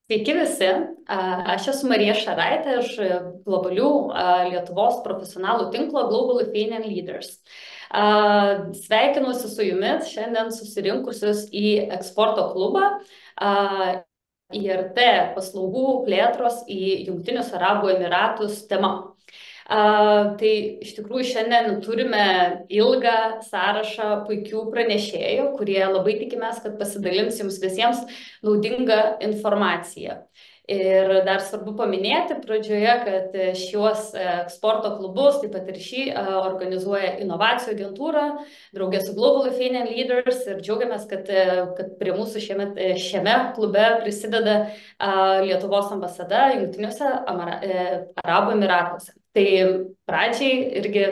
Sveiki visi, aš esu Marija Šaraitė iš globalių Lietuvos profesionalų tinklo Global Lithuanian Leaders. Sveikinuosi su jumis šiandien susirinkusius į eksporto klubą IRT paslaugų plėtros į Jungtinius Arabų Emiratus tema. Tai iš tikrųjų šiandien turime ilgą sąrašą puikių pranešėjų, kurie labai tikimės, kad pasidalins jums visiems naudingą informaciją. Ir dar svarbu paminėti pradžioje, kad šiuos eksporto klubus, taip pat ir šį organizuoja inovacijų agentūra, draugė su Global Lithuanian Leaders, ir džiaugiamės, kad prie mūsų šiame klube prisideda Lietuvos ambasada Jungtiniuose Arabų Emiratuose. Tai pradžiai irgi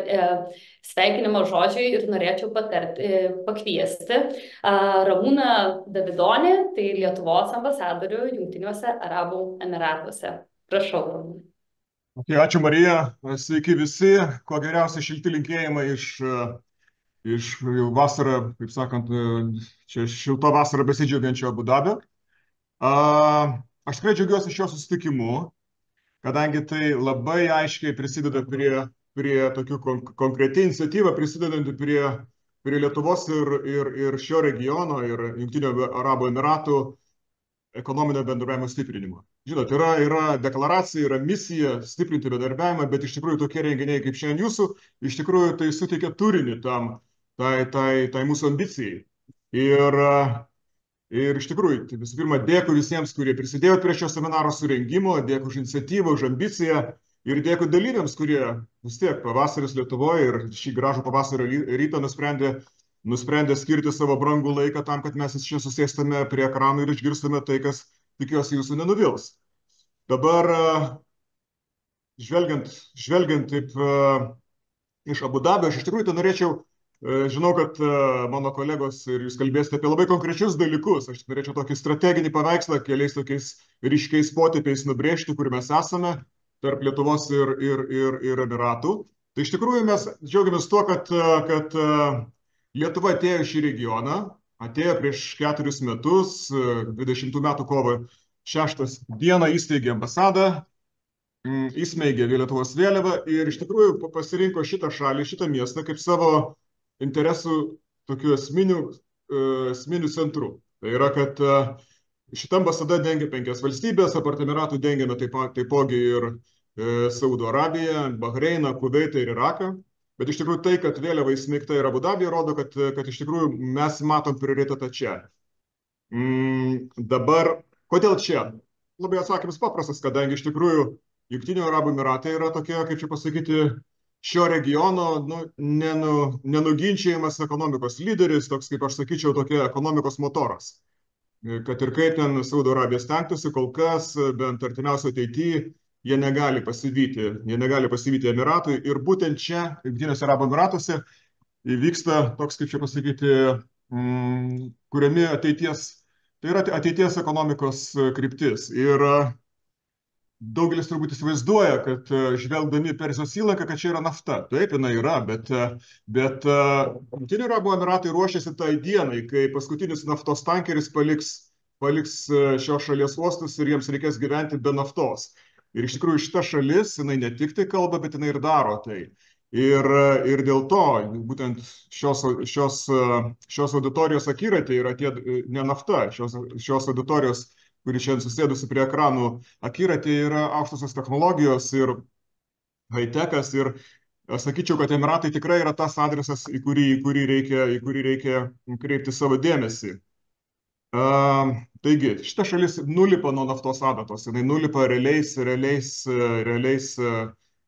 sveikinimo žodžiai ir norėčiau pakviesti Ramūną Davidonį, tai Lietuvos ambasadorių Jungtiniuose Arabų Emiratuose. Prašau, Ramūnai. Ačiū, Marija. Sveiki visi. Kuo geriausi šilti linkėjimai iš vasarą, kaip sakant, čia šilto vasarą besidžiaugiančio Abu Dabio. Aš tikrai džiaugiuosi šio susitikimu, kadangi tai labai aiškiai prisideda prie tokių konkreti iniciatyva, prisidedanti prie Lietuvos ir šio regiono ir Jungtinių Arabų Emiratų ekonominio bendradarbiavimo stiprinimo. Žinot, yra deklaracija, yra misija stiprinti bendradarbiavimą, bet iš tikrųjų tokie renginiai kaip šiandien jūsų, iš tikrųjų tai suteikia turinį tai mūsų ambicijai. Ir iš tikrųjų, tai visų pirma, dėkui visiems, kurie prisidėjo prie šio seminaro surengimo, dėkui už iniciatyvą, už ambiciją ir dėkui dalyviams, kurie vis tiek pavasaris Lietuvoje ir šį gražų pavasario rytą nusprendė skirti savo brangų laiką tam, kad mes čia susėstume prie ekranų ir išgirstume tai, kas tikiuosi jūsų nenuvils. Dabar, žvelgiant taip iš Abu Dabio, aš iš tikrųjų tai norėčiau. Žinau, kad mano kolegos ir jūs kalbėsite apie labai konkrečius dalykus. Aš norėčiau tokį strateginį paveikslą keliais tokiais ryškiais potėpiais nubrėžti, kur mes esame tarp Lietuvos ir Emiratų. Tai iš tikrųjų mes džiaugiamės tuo, kad Lietuva atėjo į šį regioną, atėjo prieš 4 metus, 20 metų kovo 6 dieną įsteigė ambasadą, įsmeigė Lietuvos vėliavą ir iš tikrųjų pasirinko šitą šalį, šitą miestą kaip savo interesų tokių esminių centrų. Tai yra, kad šita ambasada dengia 5 valstybės, apart Emiratų dengiame taipogi ir Saudo Arabiją, Bahreiną, Kuveitą ir Iraką. Bet iš tikrųjų tai, kad vėliava įsmeigta ir Abu Dabyje, rodo, kad iš tikrųjų mes matom prioritetą čia. Dabar, kodėl čia? Labai atsakymas paprastas, kadangi iš tikrųjų Jungtinių Arabų Emiratai yra tokie, kaip čia pasakyti, šio regiono nenuginčiamas ekonomikos lyderis, toks, kaip aš sakyčiau, tokia ekonomikos motoras. Kad ir kaip ten Saudo Arabija stengtųsi, kol kas, bent artimiausio ateityje, jie negali pasivyti Emiratui. Ir būtent čia, Jungtiniuose Arabų Emiratuose, įvyksta toks, kaip čia pasakyti, kuriami ateities ekonomikos kryptis. Ir daugelis turbūt įsivaizduoja, kad žvelgdami Persijos įlanką, kad čia yra nafta. Taip, jinai yra, bet Jungtinių Arabų Emiratai ruošiasi tai dienai, kai paskutinis naftos tankeris paliks šios šalies uostus ir jiems reikės gyventi be naftos. Ir iš tikrųjų šita šalis, jinai ne tik tai kalba, bet jinai ir daro tai. Ir dėl to, būtent šios auditorijos akiratyje yra ne nafta, šios auditorijos, kuri šiandien susėdusi prie ekranų akiratyje, yra aukštosios technologijos ir high-techas. Ir aš sakyčiau, kad Emiratai tikrai yra tas adresas, į kurį reikia kreipti savo dėmesį. Taigi, šita šalis nulipa nuo naftos adatos, jinai nulipa realiais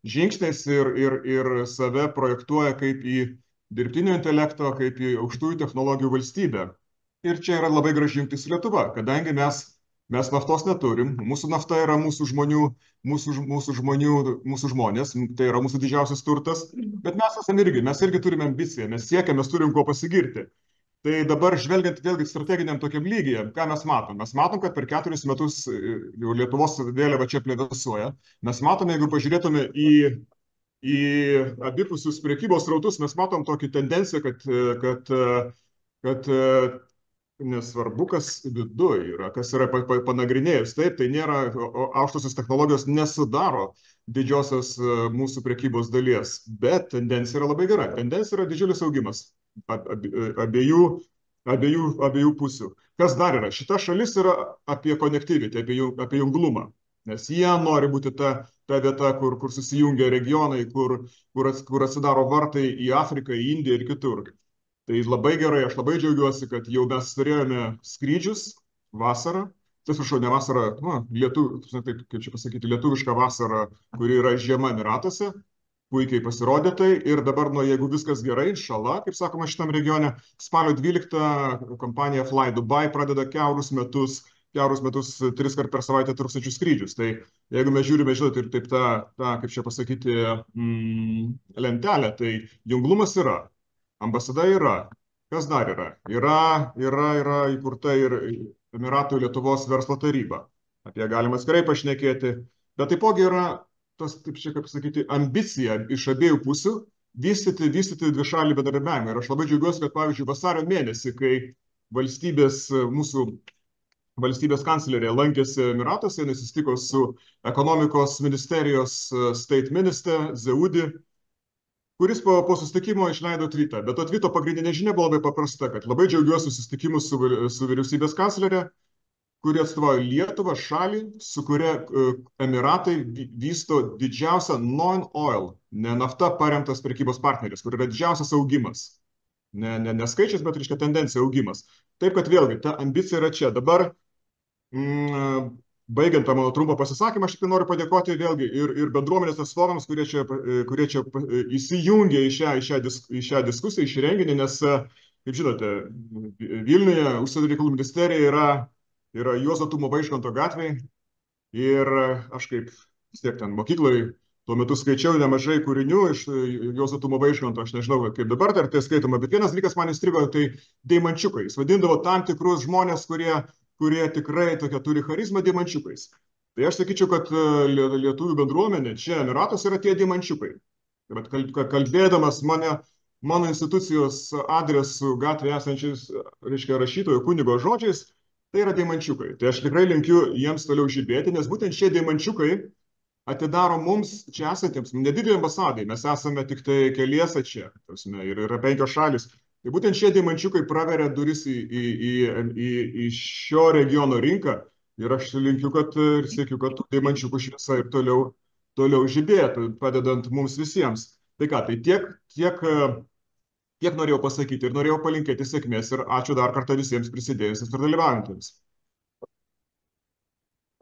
žingsniais ir save projektuoja kaip į dirbtinio intelekto, kaip į aukštųjų technologijų valstybę. Ir čia yra labai graži jungtis su Lietuva, kadangi mes naftos neturim, mūsų nafta yra mūsų žmonės, tai yra mūsų didžiausias turtas, bet mes irgi turime ambiciją, mes siekiame, mes turim kuo pasigirti. Tai dabar žvelgiant vėlgi strateginiam tokiam lygyje, ką mes matom? Mes matom, kad per 4 metus jau Lietuvos vėliava čia plevėsuoja. Mes matome, jeigu pažiūrėtume į abipusius prekybos srautus, mes matom tokį tendenciją, kad nesvarbu, kas viduje yra, kas yra panagrinėjus. Taip, tai nėra, aukštosios technologijos nesudaro didžiosios mūsų prekybos dalies, bet tendencija yra labai gera. Tendencija yra didžiulis augimas abiejų pusių. Kas dar yra? Šita šalis yra apie connectivity, apie junglumą. Nes jie nori būti ta vieta, kur susijungia regionai, kur atsidaro vartai į Afriką, į Indiją ir kitur. Tai labai gerai, aš labai džiaugiuosi, kad jau mes turėjome skrydžius vasarą. Atsiprašau, ne vasarą, taip, kaip čia pasakyti, lietuvišką vasarą, kuri yra žiema Emiratuose. Puikiai pasirodė tai ir dabar, jeigu viskas gerai, šala, kaip sakoma šitam regione, spalio 12 kompanija Fly Dubai pradeda kiaurus metus 3 kart per savaitę truksiančius skrydžius. Tai jeigu mes žiūrime, žinote, ir taip tą, kaip čia pasakyti, lentelę, tai junglumas yra. Ambasada yra. Kas dar yra? Yra įkurta ir Emiratų Lietuvos verslo taryba. Apie galima atskirai pašnekėti. Bet taipogi yra tas, taip čia kaip sakyti, ambicija iš abiejų pusių vystyti dvišalį bendradarbiavimą. Ir aš labai džiaugiuosi, kad pavyzdžiui vasario mėnesį, kai mūsų valstybės kanclerė lankėsi Emiratuose, jis susitiko su ekonomikos ministerijos state minister Zeudi, kuris po susitikimo išleido tweetą. Bet to tweeto pagrindinė žinia buvo labai paprasta, kad labai džiaugiuosi susitikimu su vyriausybės kanclerė, kuri atstovauja Lietuvą, šalį, su kuria Emiratai vysto didžiausią non-oil, ne nafta paremtas prekybos partneris, kur yra didžiausias augimas. Ne skaičiais, bet reiškia tendencija augimas. Taip, kad vėlgi, ta ambicija yra čia. Dabar, baigiant tą mano trumpą pasisakymą, aš tik noriu padėkoti vėlgi ir bendruomenės atstovams, kurie čia įsijungė į šią diskusiją, į šį renginį, nes, kaip žinote, Vilniuje užsienio reikalų ministerija yra Juozo Tumo Vaižganto gatvėje ir aš kaip vis tiek ten mokykloje tuo metu skaičiau nemažai kūrinių iš Juozo Tumo Vaižganto, aš nežinau, kaip dabar tai skaitoma, bet vienas dalykas man įstrigo, tai deimančiukai. Jis vadindavo tam tikrus žmonės, kurie tikrai tokia turi charizmą, deimančiukais. Tai aš sakyčiau, kad lietuvių bendruomenė čia Emiratos yra tie deimančiukai. Bet kalbėdamas mano institucijos adresu gatvėje esančiais, reiškia, rašytojo kunigo žodžiais, tai yra deimančiukai. Tai aš tikrai linkiu jiems toliau žibėti, nes būtent šie deimančiukai atidaro mums čia esantiems, nedidelį ambasadai, mes esame tik tai keliese čia, ir yra 5 šalis. Tai būtent šie deimančiukai praveria duris į šio regiono rinką ir aš linkiu, ir siekiu, kad tų deimančiukų šviesa ir toliau žibėtų, padedant mums visiems. Tai ką, tai tiek norėjau pasakyti ir norėjau palinkėti sėkmės ir ačiū dar kartą visiems prisidėjusiems ir dalyvaujantiems.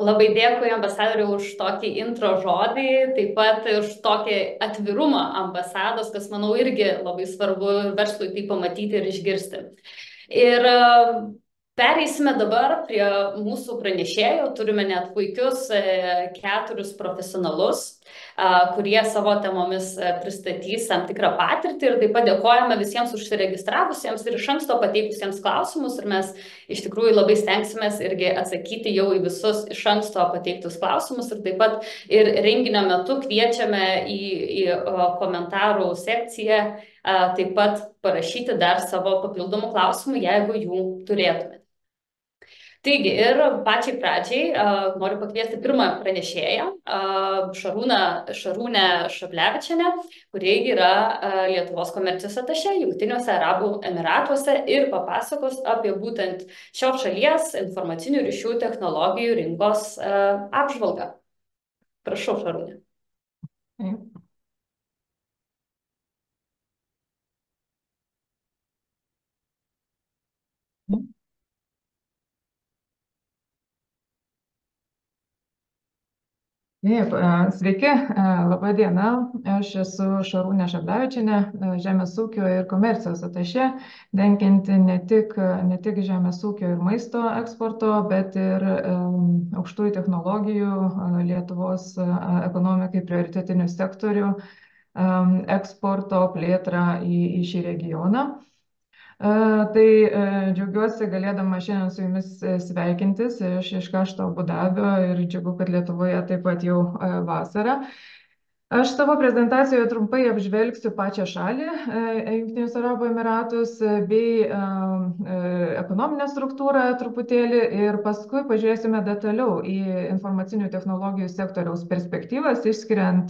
Labai dėkui ambasadoriui už tokį intro žodį, taip pat už tokį atvirumą ambasados, kas, manau, irgi labai svarbu verslui tai pamatyti ir išgirsti. Ir pereisime dabar prie mūsų pranešėjų. Turime net puikius 4 profesionalus, kurie savo temomis pristatys tam tikrą patirtį ir taip pat dėkojame visiems užsiregistravusiems ir iš anksto pateikusiems klausimus ir mes iš tikrųjų labai stengsimės irgi atsakyti jau į visus iš anksto pateiktus klausimus ir taip pat ir renginio metu kviečiame į komentarų sekciją taip pat parašyti dar savo papildomų klausimų, jeigu jų turėtumėte. Taigi ir pačiai pradžiai noriu pakviesti pirmą pranešėją, Šarūnę Šablevičienę, kuri yra Lietuvos komercijos atašė Jungtiniuose Arabų Emiratuose ir papasakos apie būtent šios šalies informacinių ryšių technologijų rinkos apžvalgą. Prašau, Šarūnė. Taip, sveiki, laba diena, aš esu Šarūnė Šablevičienė, žemės ūkio ir komercijos atašė, dengianti ne tik žemės ūkio ir maisto eksporto, bet ir aukštųjų technologijų Lietuvos ekonomikai prioritetinių sektorių eksporto plėtrą į šį regioną. Tai džiaugiuosi galėdama šiandien su jumis sveikintis iš karšto Abu Dabio ir džiugu, kad Lietuvoje taip pat jau vasara. Aš savo prezentacijoje trumpai apžvelgsiu pačią šalį, Jungtinius Arabų Emiratus, bei ekonominę struktūrą truputėlį ir paskui pažiūrėsime detaliau į informacinių technologijų sektoriaus perspektyvas, išskiriant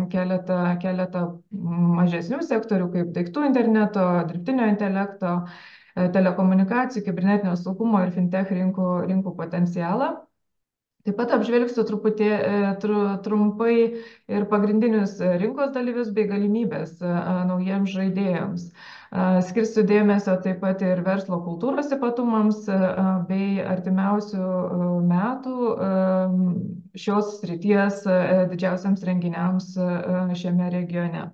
keletą mažesnių sektorių, kaip daiktų interneto, dirbtinio intelekto, telekomunikacijų, kibernetinio saugumo ir fintech rinkų potencialą. Taip pat apžvelgsiu trumpai ir pagrindinius rinkos dalyvius bei galimybės naujiems žaidėjams. Skirsiu dėmesio taip pat ir verslo kultūros ypatumams bei artimiausių metų šios srities didžiausiams renginiams šiame regione.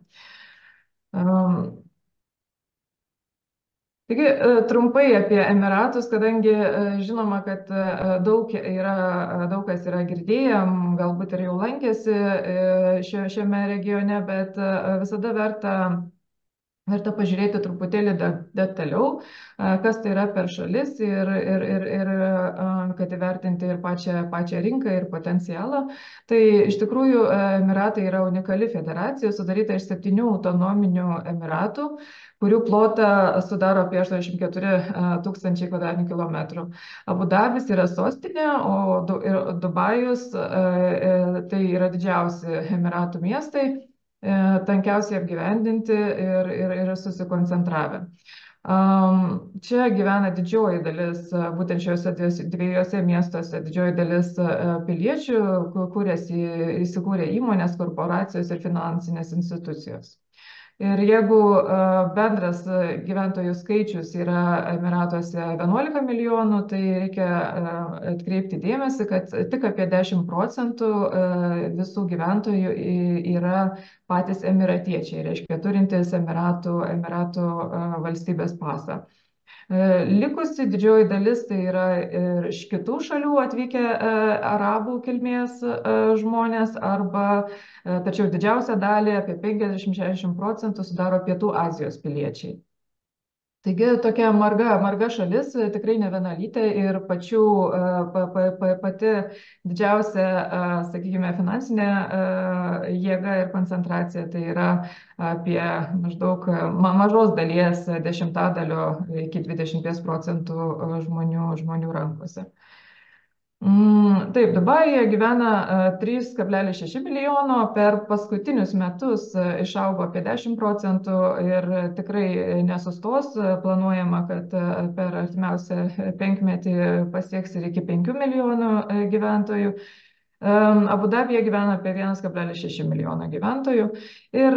Taigi, trumpai apie Emiratus, kadangi žinoma, kad daug kas yra girdėję, galbūt ir jau lankėsi šiame regione, bet visada verta pažiūrėti truputėlį detaliau, kas tai yra per šalis ir kad įvertinti ir pačią rinką ir potencialą. Tai iš tikrųjų Emiratai yra unikali federacija, sudaryta iš 7 autonominių emiratų, kurių plotą sudaro apie 84 tūkstančiai kvadratinių kilometrų. Abu Dabis yra sostinė, o Dubajus tai yra didžiausi Emiratų miestai, tankiausiai apgyvendinti ir susikoncentravę. Čia gyvena didžioji dalis, būtent šiuose dviejose miestuose, didžioji dalis piliečių, įsikūrė įmonės, korporacijos ir finansinės institucijos. Ir jeigu bendras gyventojų skaičius yra Emiratuose 11 milijonų, tai reikia atkreipti dėmesį, kad tik apie 10% visų gyventojų yra patys emiratiečiai, reiškia turintys Emiratų valstybės pasą. Likusi didžioji dalis tai yra ir iš kitų šalių atvykę arabų kilmės žmonės, tačiau didžiausią dalį, apie 50–60%, sudaro Pietų Azijos piliečiai. Taigi tokia marga šalis, tikrai nevienalytė ir pati didžiausia, sakykime, finansinė jėga ir koncentracija tai yra apie maždaug mažos dalies 10% iki 20% žmonių rankose. Taip, Dubajuje gyvena 3,6 milijono, per paskutinius metus išaugo apie 10% ir tikrai nesustos. Planuojama, kad per artimiausią 5 metį pasieks ir iki 5 milijonų gyventojų. Abu Dabyje gyvena apie 1,6 milijono gyventojų ir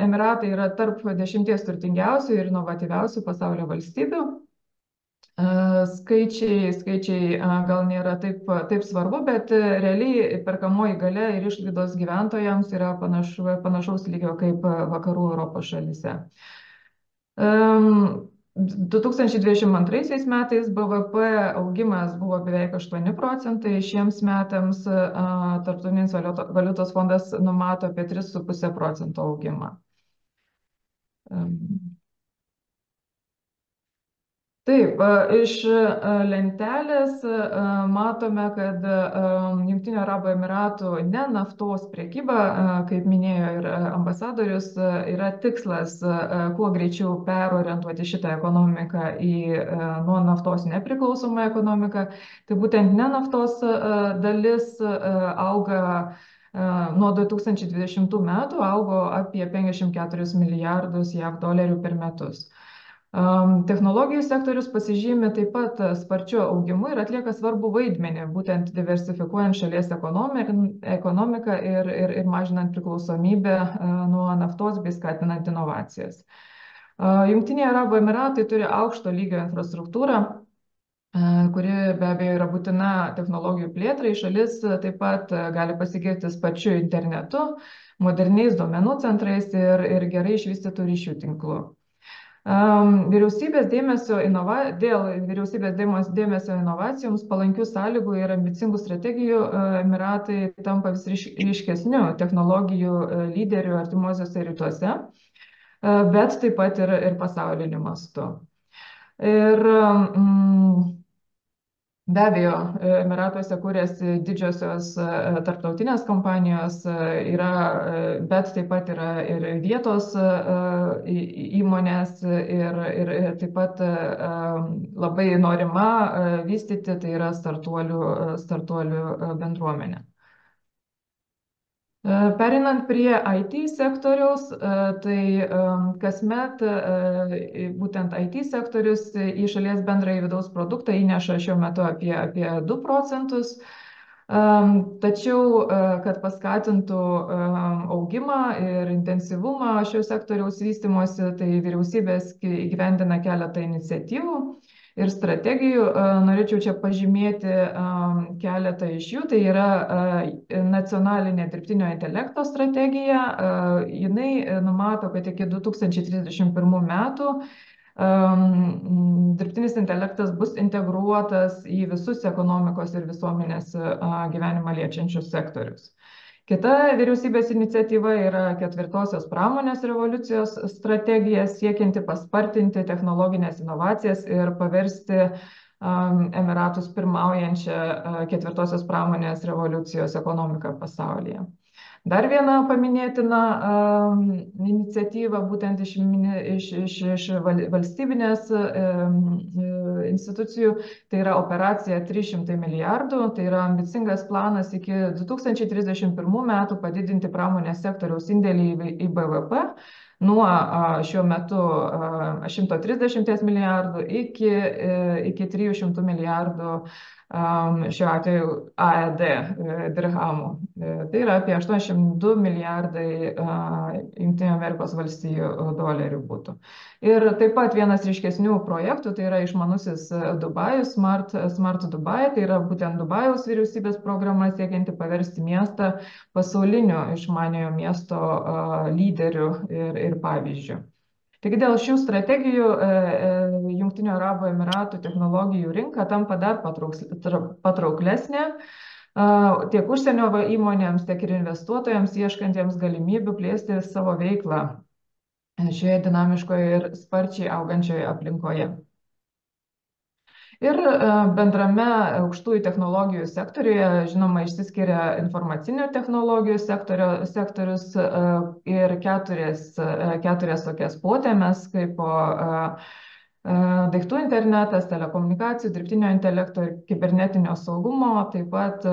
Emiratai yra tarp 10 turtingiausių ir inovatyviausių pasaulio valstybių. Skaičiai gal nėra taip svarbu, bet realiai perkamoji galia ir išlaidos gyventojams yra panašaus lygio kaip vakarų Europos šalyse. 2022 metais BVP augimas buvo beveik 8%, šiems metams Tarptautinis valiutos fondas numato apie 3,5% augimą. Taip, iš lentelės matome, kad Jungtinių Arabų Emiratų ne naftos prekyba, kaip minėjo ir ambasadorius, yra tikslas kuo greičiau perorientuoti šitą ekonomiką nuo naftos nepriklausomą ekonomiką. Tai būtent ne naftos dalis auga nuo 2020 metų, augo apie 54 milijardus JAV dolerių per metus. Technologijų sektorius pasižymi taip pat sparčiu augimu ir atlieka svarbų vaidmenį, būtent diversifikuojant šalies ekonomiką ir mažinant priklausomybę nuo naftos bei skatinant inovacijas. Jungtiniai Arabų Emiratai turi aukšto lygio infrastruktūrą, kuri be abejo yra būtina technologijų plėtrai. Šalis taip pat gali pasigirti sparčiu internetu, moderniais duomenų centrais ir gerai išvystytų ryšių tinklų. Dėl vyriausybės dėmesio inovacijoms, palankių sąlygų ir ambicingų strategijų Emiratai tampa vis ryškesniu technologijų lyderiu artimuosiuose rytuose, bet taip pat ir pasauliniu mastu. Ir Be abejo, Emiratuose kūrėsi didžiosios tarptautinės kompanijos, bet taip pat yra ir vietos įmonės ir taip pat labai norima vystyti, tai yra startuolių bendruomenė. Perinant prie IT sektoriaus, tai kasmet būtent IT sektorius į šalies bendrąjį vidaus produktą įneša šiuo metu apie 2 procentus. Tačiau, kad paskatintų augimą ir intensyvumą šio sektoriaus vystymosi, tai vyriausybės įgyvendina keletą iniciatyvų ir strategijų. Norėčiau čia pažymėti keletą iš jų. Tai yra nacionalinė dirbtinio intelekto strategija. Jinai numato, kad iki 2031 metų dirbtinis intelektas bus integruotas į visus ekonomikos ir visuomenės gyvenimą liečiančius sektorius. Kita vyriausybės iniciatyva yra 4-osios pramonės revoliucijos strategija, siekianti paspartinti technologinės inovacijas ir paversti Emiratus pirmaujančią 4-osios pramonės revoliucijos ekonomiką pasaulyje. Dar viena paminėtina iniciatyva būtent iš valstybinės institucijų, tai yra operacija 300 milijardų, tai yra ambicingas planas iki 2031 metų padidinti pramonės sektoriaus indėlį į BVP nuo šiuo metu 130 milijardų iki 300 milijardų šiuo atveju AED dirhamų. Tai yra apie 82 milijardai Jungtinių Amerikos valstijų dolerių būtų. Ir taip pat vienas ryškesnių projektų, tai yra išmanusis Dubajus, Smart Dubai, tai yra būtent Dubajaus vyriausybės programa siekianti paversti miestą pasauliniu išmaniojo miesto lyderiu ir pavyzdžiu. Taigi dėl šių strategijų Jungtinių Arabų Emiratų technologijų rinka tampa dar patrauklesnė tiek užsienio įmonėms, tiek ir investuotojams ieškantiems galimybių plėsti savo veiklą šioje dinamiškoje ir sparčiai augančioje aplinkoje. Ir bendrame aukštųjų technologijų sektoriuje, žinoma, išsiskiria informacinių technologijų sektorius ir keturias tokias potėmes, kaip daiktų internetas, telekomunikacijų, dirbtinio intelekto ir kibernetinio saugumo, taip pat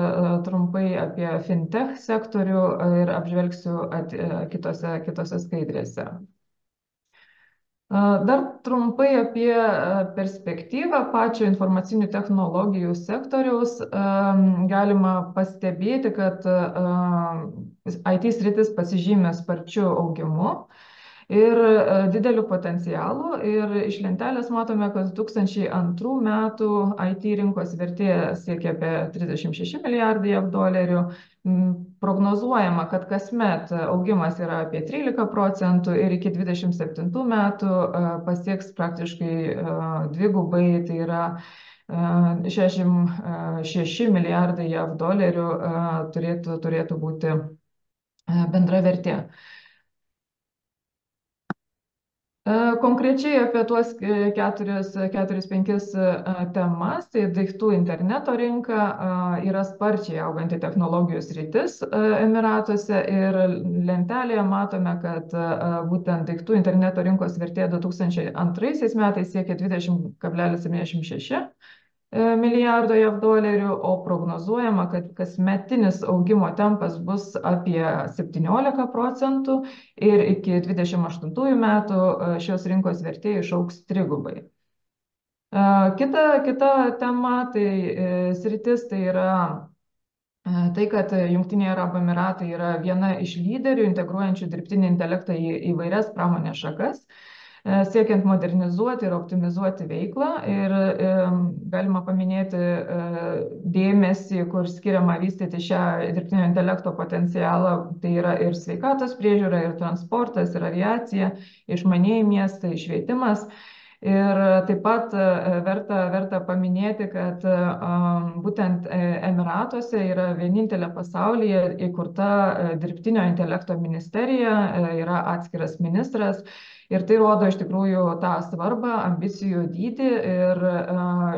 trumpai apie fintech sektorių ir apžvelgsiu kitose skaidrėse. Dar trumpai apie perspektyvą pačio informacinių technologijų sektoriaus. Galima pastebėti, kad IT sritis pasižymė sparčiu augimu ir dideliu potencialu. Ir iš lentelės matome, kad 2002 metų IT rinkos vertė siekia apie 36 milijardai JAV dolerių. Prognozuojama, kad kasmet augimas yra apie 13 procentų ir iki 2027 metų pasieks praktiškai dvigubai, tai yra 66 milijardai JAV dolerių turėtų būti bendra vertė. Konkrečiai apie tuos 4-5 temas, tai daiktų interneto rinka yra sparčiai auganti technologijų sritis Emiratuose ir lentelėje matome, kad būtent daiktų interneto rinkos vertė 2002 metais siekia 20,76 milijardo JAV dolerių, o prognozuojama, kad kasmetinis augimo tempas bus apie 17 procentų ir iki 2028 metų šios rinkos vertė išaugs trigubai. Kita tema, tai sritis, tai yra tai, kad Jungtiniai Arabų Emiratai yra viena iš lyderių integruojančių dirbtinį intelektą į įvairias pramonės šakas, siekiant modernizuoti ir optimizuoti veiklą. Ir galima paminėti dėmesį, kur skiriama vystyti šią dirbtinio intelekto potencialą. Tai yra ir sveikatos priežiūra, ir transportas, ir aviacija, išmanieji miestai, švietimas. Ir taip pat verta paminėti, kad būtent Emiratuose yra vienintelė pasaulyje įkurta dirbtinio intelekto ministerija, yra atskiras ministras. Ir tai rodo iš tikrųjų tą svarbą, ambicijų dydį ir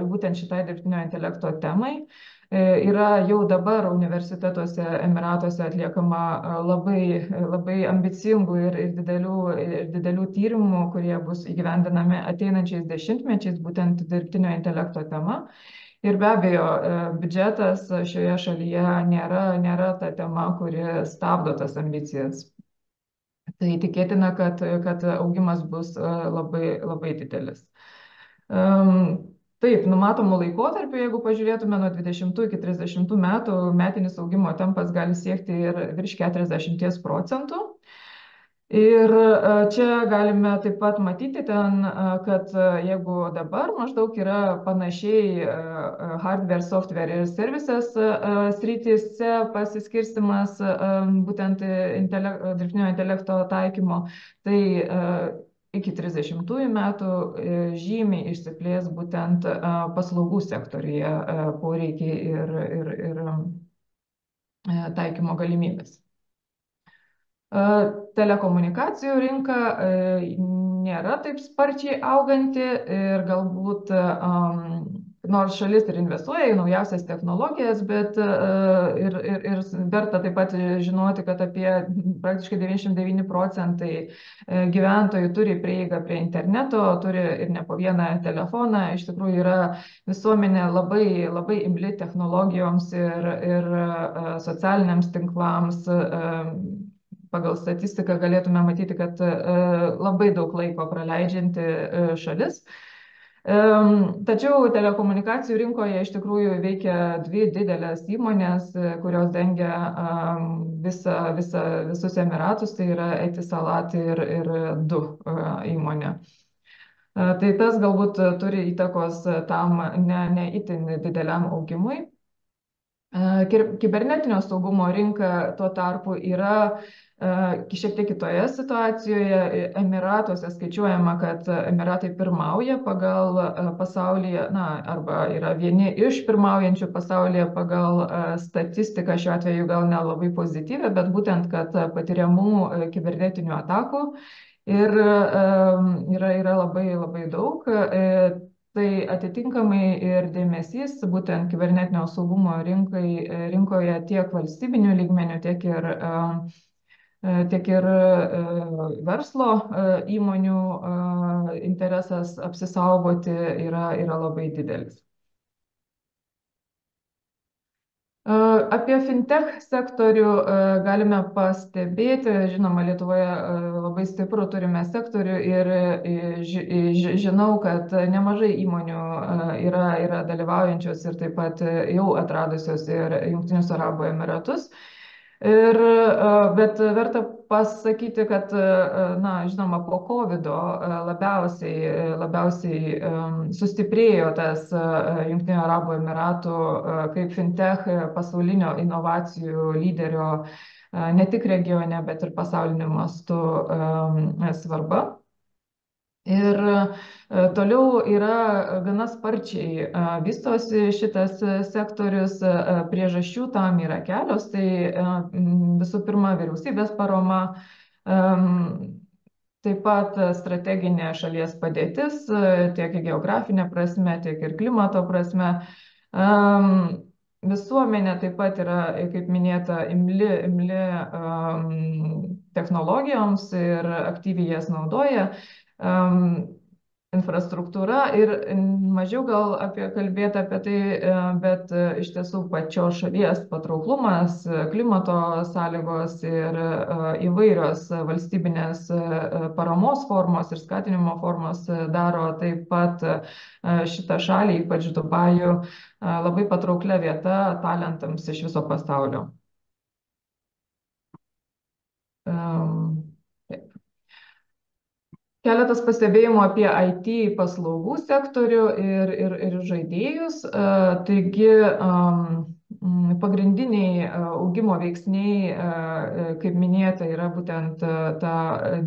būtent šitai dirbtinio intelekto temai. Yra jau dabar universitetuose Emiratuose atliekama labai ambicingų ir didelių tyrimų, kurie bus įgyvendinami ateinančiais dešimtmečiais, būtent dirbtinio intelekto tema. Ir be abejo, biudžetas šioje šalyje nėra ta tema, kuri stabdo tas ambicijas. Tai tikėtina, kad augimas bus labai didelis. Taip, numatomų laikotarpių, jeigu pažiūrėtume nuo 20 iki 30 metų, metinis augimo tempas gali siekti ir virš 40%. Ir čia galime taip pat matyti ten, kad jeigu dabar maždaug yra panašiai hardware, software ir services srityse pasiskirstimas būtent dirbtinio intelekto taikymo, tai iki 30 metų žymiai išsiplės būtent paslaugų sektoriuje poreikiai ir taikymo galimybės. Telekomunikacijų rinka nėra taip sparčiai auganti ir galbūt nors šalis ir investuoja į naujausias technologijas, bet ir verta taip pat žinoti, kad apie praktiškai 99% gyventojų turi prieigą prie interneto, turi ir ne po vieną telefoną. Iš tikrųjų yra visuomenė labai imli technologijoms ir socialiniams tinklams. Pagal statistiką galėtume matyti, kad labai daug laiko praleidžianti šalis. Tačiau telekomunikacijų rinkoje iš tikrųjų veikia dvi didelės įmonės, kurios dengia visus Emiratus, tai yra Etisalat ir Du įmonė. Tai tas galbūt turi įtakos tam ne itin dideliam augimui. Kibernetinio saugumo rinka tuo tarpu yra šiek tiek kitoje situacijoje. Emiratuose skaičiuojama, kad Emiratai pirmauja pagal pasaulyje, arba yra vieni iš pirmaujančių pasaulyje pagal statistiką, šiuo atveju gal nelabai pozityvę, bet būtent, kad patiriamų kibernetinių atakų ir yra labai daug. Tai atitinkamai ir dėmesys būtent kibernetinio saugumo rinkoje tiek valstybinių lygmenių, tiek ir verslo įmonių interesas apsisaugoti yra labai didelis. Apie fintech sektorių galime pastebėti, žinoma, Lietuvoje labai stiprų turime sektorių ir žinau, kad nemažai įmonių yra dalyvaujančios ir taip pat jau atradusios ir Jungtinius Arabų Emiratus. Bet verta pasakyti, kad, žinoma, po COVID-o labiausiai sustiprėjo tas Jungtinių Arabų Emiratų kaip fintech pasaulinio inovacijų lyderio ne tik regione, bet ir pasauliniu mastu svarba. Ir toliau yra gana sparčiai vystosi šitas sektorius, priežasčių tam yra kelios, tai visų pirma vyriausybės parama, taip pat strateginė šalies padėtis tiek geografinė prasme, tiek ir klimato prasme. Visuomenė taip pat yra, kaip minėta, imli technologijoms ir aktyviai jas naudoja. Infrastruktūra ir mažiau gal kalbėti apie tai, bet iš tiesų pačios šalies patrauklumas, klimato sąlygos ir įvairios valstybinės paramos formos ir skatinimo formos daro taip pat šitą šalį, ypač Dubajų, labai patrauklia vieta talentams iš viso pasaulio. Keletas pastebėjimų apie IT paslaugų sektorių ir žaidėjus. Taigi, pagrindiniai augimo veiksniai, kaip minėta, yra būtent ta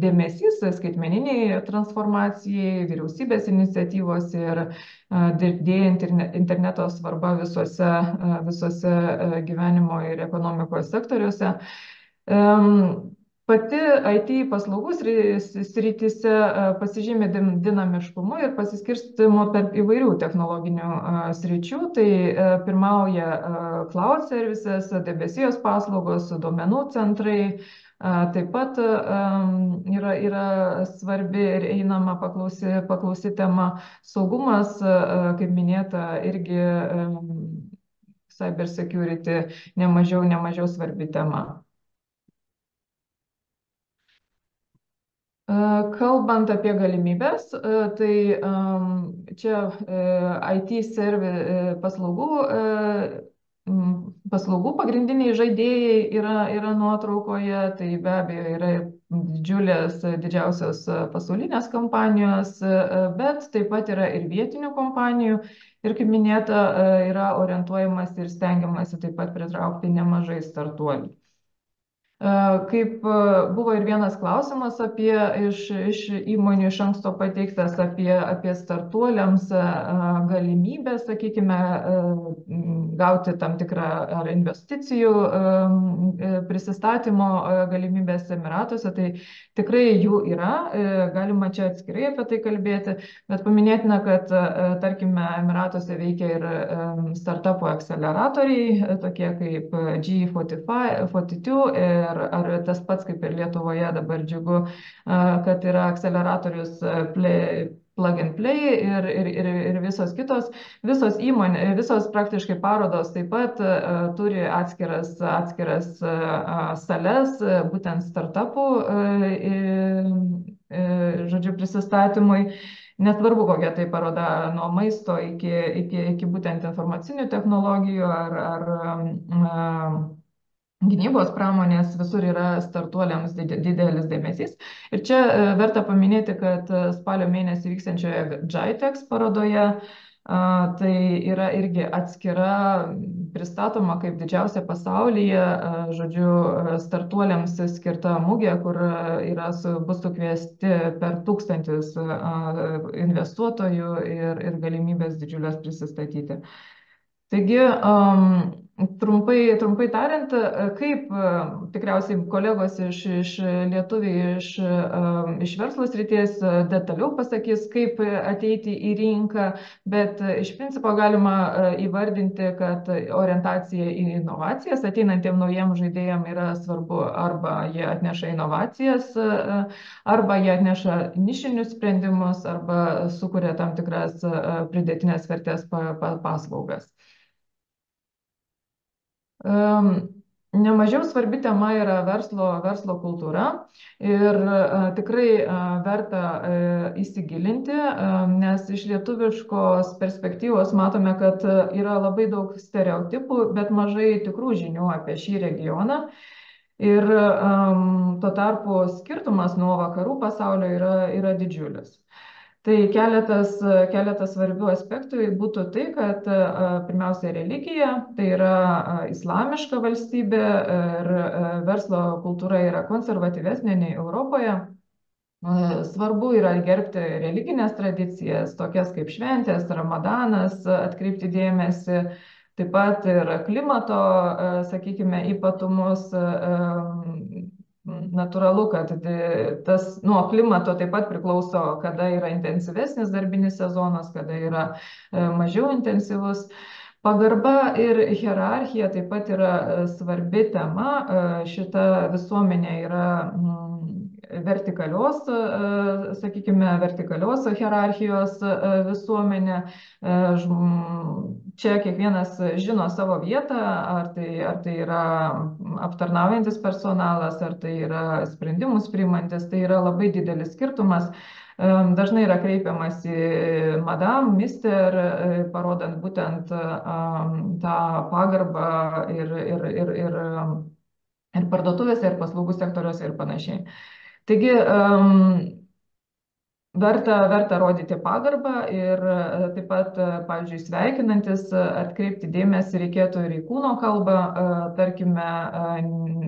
dėmesys skaitmeniniai transformacijai, vyriausybės iniciatyvos ir didėjant interneto svarba visose gyvenimo ir ekonomikos sektoriuose. Pati IT paslaugų srityse pasižymi dinamiškumu ir pasiskirstimu tarp įvairių technologinių sričių. Tai pirmauja cloud services, debesijos paslaugos, duomenų centrai. Taip pat yra svarbi ir einama paklausi tema saugumas, kaip minėta, irgi cyber security nemažiau svarbi tema. Kalbant apie galimybės, tai čia IT paslaugų pagrindiniai žaidėjai yra nuotraukoje, tai be abejo yra didžiausios pasaulinės kompanijos, bet taip pat yra ir vietinių kompanijų ir, kaip minėta, yra orientuojamas ir stengiamasi taip pat pritraukti nemažai startuolių. Kaip buvo ir vienas klausimas iš įmonių iš anksto pateiktas apie startuoliams galimybę, sakykime, gauti tam tikrą ar investicijų prisistatymo galimybės Emiratuose, tai tikrai jų yra, galima čia atskirai apie tai kalbėti, bet paminėtina, kad tarkime Emiratuose veikia ir startupų akceleratoriai, tokie kaip G42 ar tas pats kaip ir Lietuvoje dabar džiugu, kad yra akceleratorius Plug and Play ir visos kitos, visos praktiškai parodos taip pat turi atskiras sales, būtent startupų, žodžiu, prisistatymui. Nesvarbu, kokia tai paroda, nuo maisto iki būtent informacinių technologijų ar gynybos pramonės, visur yra startuoliams didelis dėmesys. Ir čia verta paminėti, kad spalio mėnesį vyksiančioje GITEX parodoje tai yra irgi atskira, pristatoma kaip didžiausia pasaulyje, žodžiu, startuoliams skirta mugė, kur bus sukviesti per 1000 investuotojų ir galimybės didžiulės prisistatyti. Taigi, trumpai tariant, kaip tikriausiai kolegos iš lietuviai iš verslo srities detaliau pasakys, kaip ateiti į rinką, bet iš principo galima įvardinti, kad orientacija į inovacijas ateinantiem naujiem žaidėjam yra svarbu, arba jie atneša inovacijas, arba jie atneša nišinius sprendimus, arba sukuria tam tikras pridėtinės vertės paslaugas. Nemažiau svarbi tema yra verslo kultūra ir tikrai verta įsigilinti, nes iš lietuviškos perspektyvos matome, kad yra labai daug stereotipų, bet mažai tikrų žinių apie šį regioną. Ir tuo tarpu skirtumas nuo vakarų pasaulio yra didžiulis. Tai keletas svarbių aspektų būtų tai, kad pirmiausia religija, tai yra islamiška valstybė ir verslo kultūra yra konservatyvesnė nei Europoje. Svarbu yra gerbti religinės tradicijas, tokias kaip šventės, ramadanas, atkreipti dėmesį, taip pat ir klimato, sakykime, ypatumus. Natūralu, kad nuo klimato taip pat priklauso, kada yra intensyvesnis darbinis sezonas, kada yra mažiau intensyvus. Pagarba ir hierarchija taip pat yra svarbi tema. Šita visuomenė yra vertikalios hierarchijos visuomenė. Čia kiekvienas žino savo vietą, ar tai yra aptarnaujantis personalas, ar tai yra sprendimus priimantis, tai yra labai didelis skirtumas. Dažnai yra kreipiamas į madam, mister, parodant būtent tą pagarbą ir parduotuvėse, ir paslaugų sektoriuose ir panašiai. Taigi, verta rodyti pagarbą ir taip pat, pavyzdžiui, sveikinantis, atkreipti dėmesį reikėtų ir į kūno kalbą, tarkime,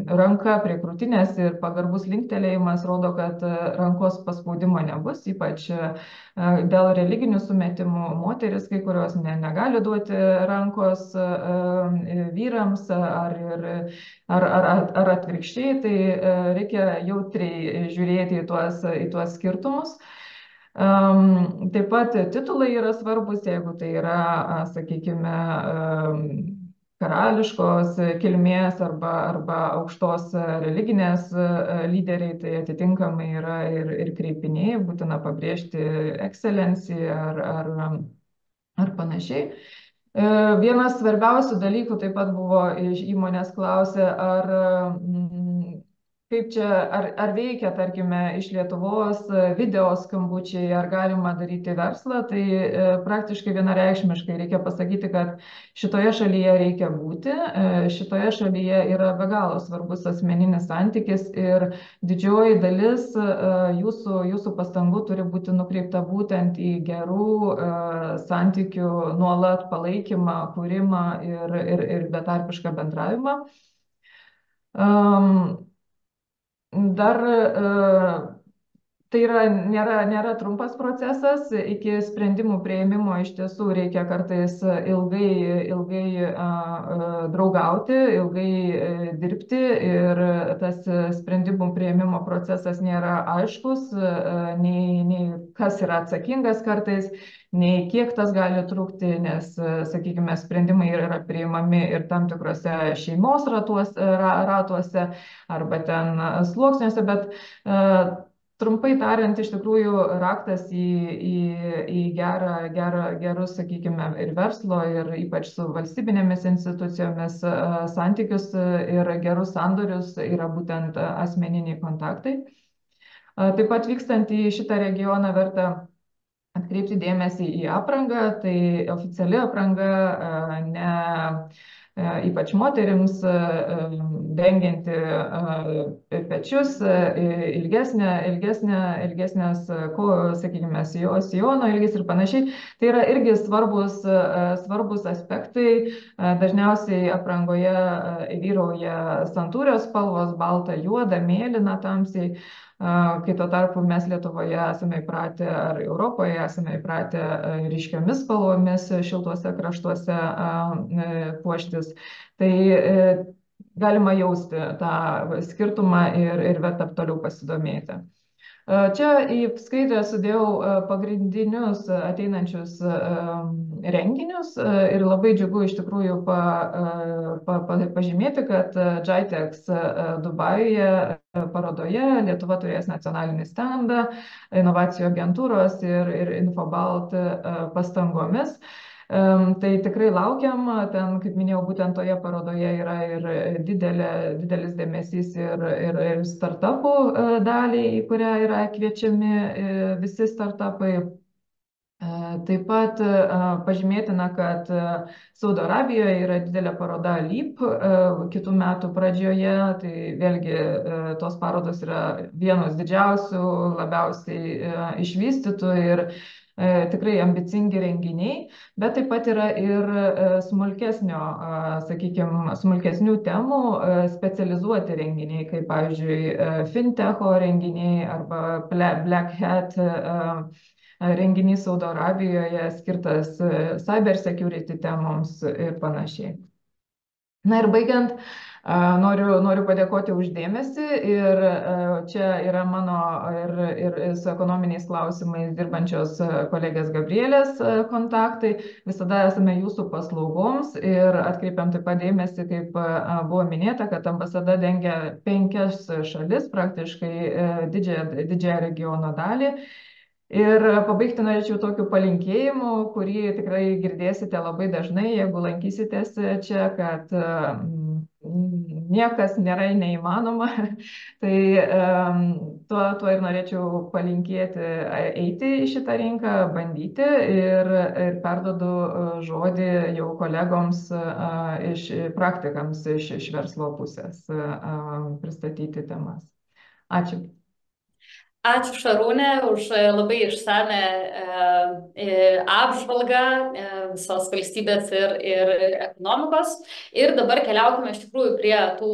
ranka prie krūtinės ir pagarbus linktelėjimas rodo, kad rankos paspaudimo nebus, ypač dėl religinių sumetimų moteris, kai kurios negali duoti rankos vyrams ar atvirkščiai, tai reikia jautriai žiūrėti į tuos skirtumus. Taip pat titulai yra svarbus, jeigu tai yra, sakykime, karališkos kilmės arba aukštos religinės lyderiai, tai atitinkamai yra ir kreipiniai, būtina pabrėžti ekscelenciją ar panašiai. Vienas svarbiausių dalykų taip pat buvo iš įmonės klausė, kaip čia, ar veikia, tarkime, iš Lietuvos video skambučiai, ar galima daryti verslą, tai praktiškai vienareikšmiškai reikia pasakyti, kad šitoje šalyje reikia būti, šitoje šalyje yra be galo svarbus asmeninis santykis ir didžioji dalis jūsų pastangų turi būti nukreipta būtent į gerų santykių nuolat palaikymą, kūrimą ir betarpišką bendravimą. Dar tai nėra trumpas procesas, iki sprendimų prieimimo iš tiesų reikia kartais ilgai draugauti, ilgai dirbti ir tas sprendimų prieimimo procesas nėra aiškus, nei kas yra atsakingas kartais, nei kiek tas gali trukti, nes, sakykime, sprendimai yra priimami ir tam tikrose šeimos ratuose arba ten sluoksniuose, bet trumpai tariant, iš tikrųjų raktas į gerus, sakykime, ir verslo, ir ypač su valstybinėmis institucijomis santykius ir gerus sandorius yra būtent asmeniniai kontaktai. Taip pat vykstant į šitą regioną verta atkreipti dėmesį į aprangą, tai oficiali apranga, ypač moterims, dengianti pečius, ilgesnės, sakykime, sijono ilgis ir panašiai. Tai yra irgi svarbus aspektai. Dažniausiai aprangoje vyrauja santūrios spalvos, balta, juoda, mėlyna tamsiai. Kai tuo tarpu mes Lietuvoje esame įpratę, ar Europoje esame įpratę ryškiomis spalvomis šiltuose kraštuose puoštis. Tai galima jausti tą skirtumą ir verta toliau pasidomėti. Čia į skaidrę sudėjau pagrindinius ateinančius renginius ir labai džiugu iš tikrųjų pažymėti, kad GITEX Dubajuje parodoje Lietuva turės nacionalinį stendą, inovacijų agentūros ir Infobalt pastangomis. Tai tikrai laukiam, ten, kaip minėjau, būtent toje parodoje yra ir didelis dėmesys ir startupų daliai, į kurią yra kviečiami visi startupai. Taip pat pažymėtina, kad Saudo Arabijoje yra didelė paroda LEAP kitų metų pradžioje, tai vėlgi tos parodos yra vienos didžiausių, labiausiai išvystytų ir tikrai ambicingi renginiai, bet taip pat yra ir smulkesnių temų specializuoti renginiai, kaip pavyzdžiui fintecho renginiai arba Black Hat renginys Saudo Arabijoje skirtas cyber security temoms ir panašiai. Na ir baigiant, noriu padėkoti už dėmesį ir čia yra mano ir su ekonominiais klausimais dirbančios kolegės Gabrielės kontaktai. Visada esame jūsų paslaugoms ir atkreipiam taip pat dėmesį, kaip buvo minėta, kad ambasada dengia 5 šalis, praktiškai didžiąją regiono dalį. Ir pabaigti norėčiau tokiu palinkėjimu, kurį tikrai girdėsite labai dažnai, jeigu lankysitės čia, kad niekas nėra neįmanoma. Tai tuo ir norėčiau palinkėti eiti į šitą rinką, bandyti ir perduodu žodį jau kolegoms, praktikams iš verslo pusės pristatyti temas. Ačiū. Ačiū Šarūnė už labai išsame apžvalgą visos valstybės ir ekonomikos. Ir dabar keliaukime iš tikrųjų prie tų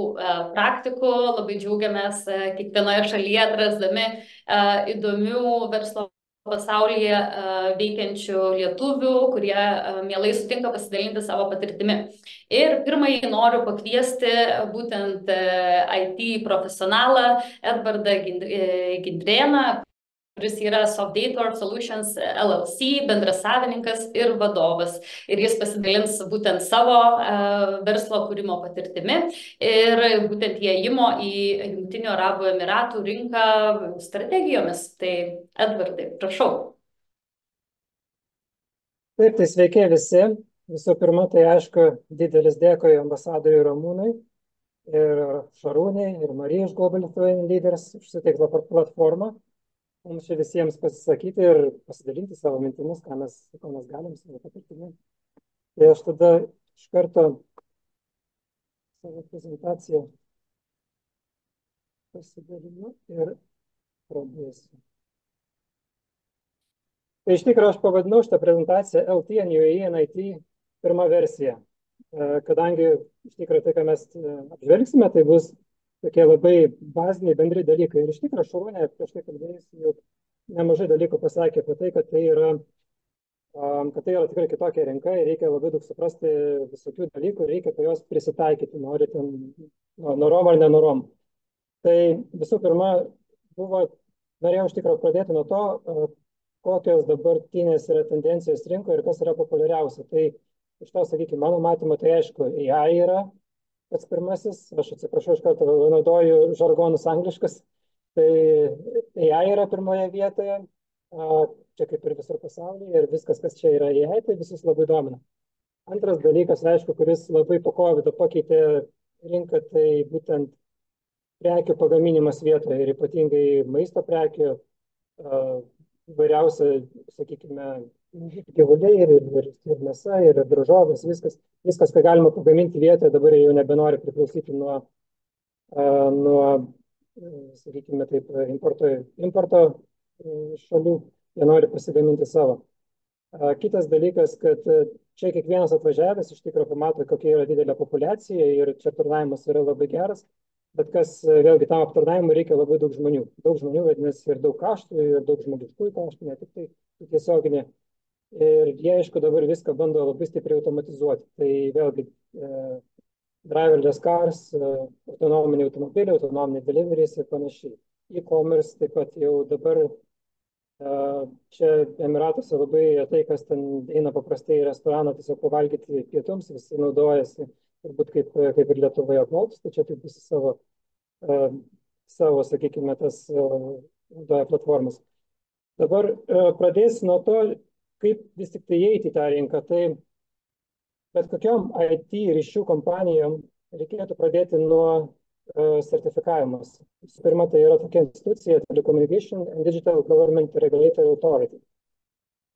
praktikų. Labai džiaugiamės kiekvienoje šalyje atrasdami įdomių verslo pasaulyje veikiančių lietuvių, kurie mielai sutinka pasidalinti savo patirtimi. Ir pirmąjį noriu pakviesti būtent IT profesionalą Edvardą Gindrėną, kuris yra Softdator Solutions LLC bendrasavininkas ir vadovas. Ir jis pasidalins būtent savo verslo kūrimo patirtimi ir būtent įėjimo į Jungtinių Arabų Emiratų rinką strategijomis. Tai Edvardai, prašau. Taip, tai sveiki visi. Visų pirma, tai aišku, didelis dėkui ambasadoriui Ramūnui ir Šarūnei ir Marijai iš Global Lithuanian Leaders už suteiktą platformą. Mums čia visiems pasisakyti ir pasidalinti savo mintimis, ką mes galim savo patirtimi. Tai aš tada iš karto savo prezentaciją pasidalinu ir pradėsiu. Tai iš tikrųjų aš pavadinau šitą prezentaciją LT and UAE and IT pirma versija. Kadangi iš tikrųjų tai, ką mes apžvelgsime, tai bus tokie labai baziniai bendri dalykai. Ir iš tikrųjų Šarūnė prieš tai kalbėjusi jau nemažai dalykų pasakė apie tai, kad tai yra tikrai kitokia rinka ir reikia labai daug suprasti visokių dalykų, reikia prie jos prisitaikyti, nori ten norom ar nenorom. Tai visų pirma, norėjau iš tikrųjų pradėti nuo to, kokios dabartinės yra tendencijos rinkoje ir kas yra populiariausia. Tai iš to, sakykime, mano matymo, tai aišku, AI yra pats pirmasis, aš atsiprašau, iš karto naudoju žargonus angliškas, tai AI yra pirmoje vietoje, čia kaip ir visur pasaulyje ir viskas, kas čia yra AI, tai visus labai domina. Antras dalykas, aišku, kuris labai po COVID pakeitė rinką, tai būtent prekių pagaminimas vietoje ir ypatingai maisto prekių, įvairiausia, sakykime, gyvuliai ir mėsa, ir daržovės, viskas, ką galima pagaminti vietoje, dabar jau nebenori priklausyti nuo sakykime taip, importo šalių, jie nori pasigaminti savo. Kitas dalykas, kad čia kiekvienas atvažiavęs iš tikrųjų pamato, kokia yra didelė populiacija ir čia aptarnavimas yra labai geras, bet kas vėlgi tam aptarnavimui reikia labai daug žmonių. Daug žmonių vadinasi ir daug kaštų, ir daug žmogiškųjų kaštų, ne tik tai tiesioginė. Ir jie, aišku, dabar viską bando labai stipriai automatizuoti. Tai vėlgi driverless cars, autonominiai automobiliai, autonominiai deliveries ir panašiai. E-commerce taip pat jau dabar čia Emiratuose labai tai, kas ten eina paprastai į restoraną tiesiog pavalgyti pietums, visi naudojasi, turbūt kaip ir Lietuvoje Apvaltus, tai čia taip visi savo, sakykime, tas naudoja platformas. Dabar pradėsiu nuo to, kaip vis tik tai įeiti į tą rinką. Tai bet kokiom IT ryšių kompanijom reikėtų pradėti nuo sertifikavimas. Visų pirma, tai yra tokia institucija Telecommunication and Digital Government Regulatory Authority.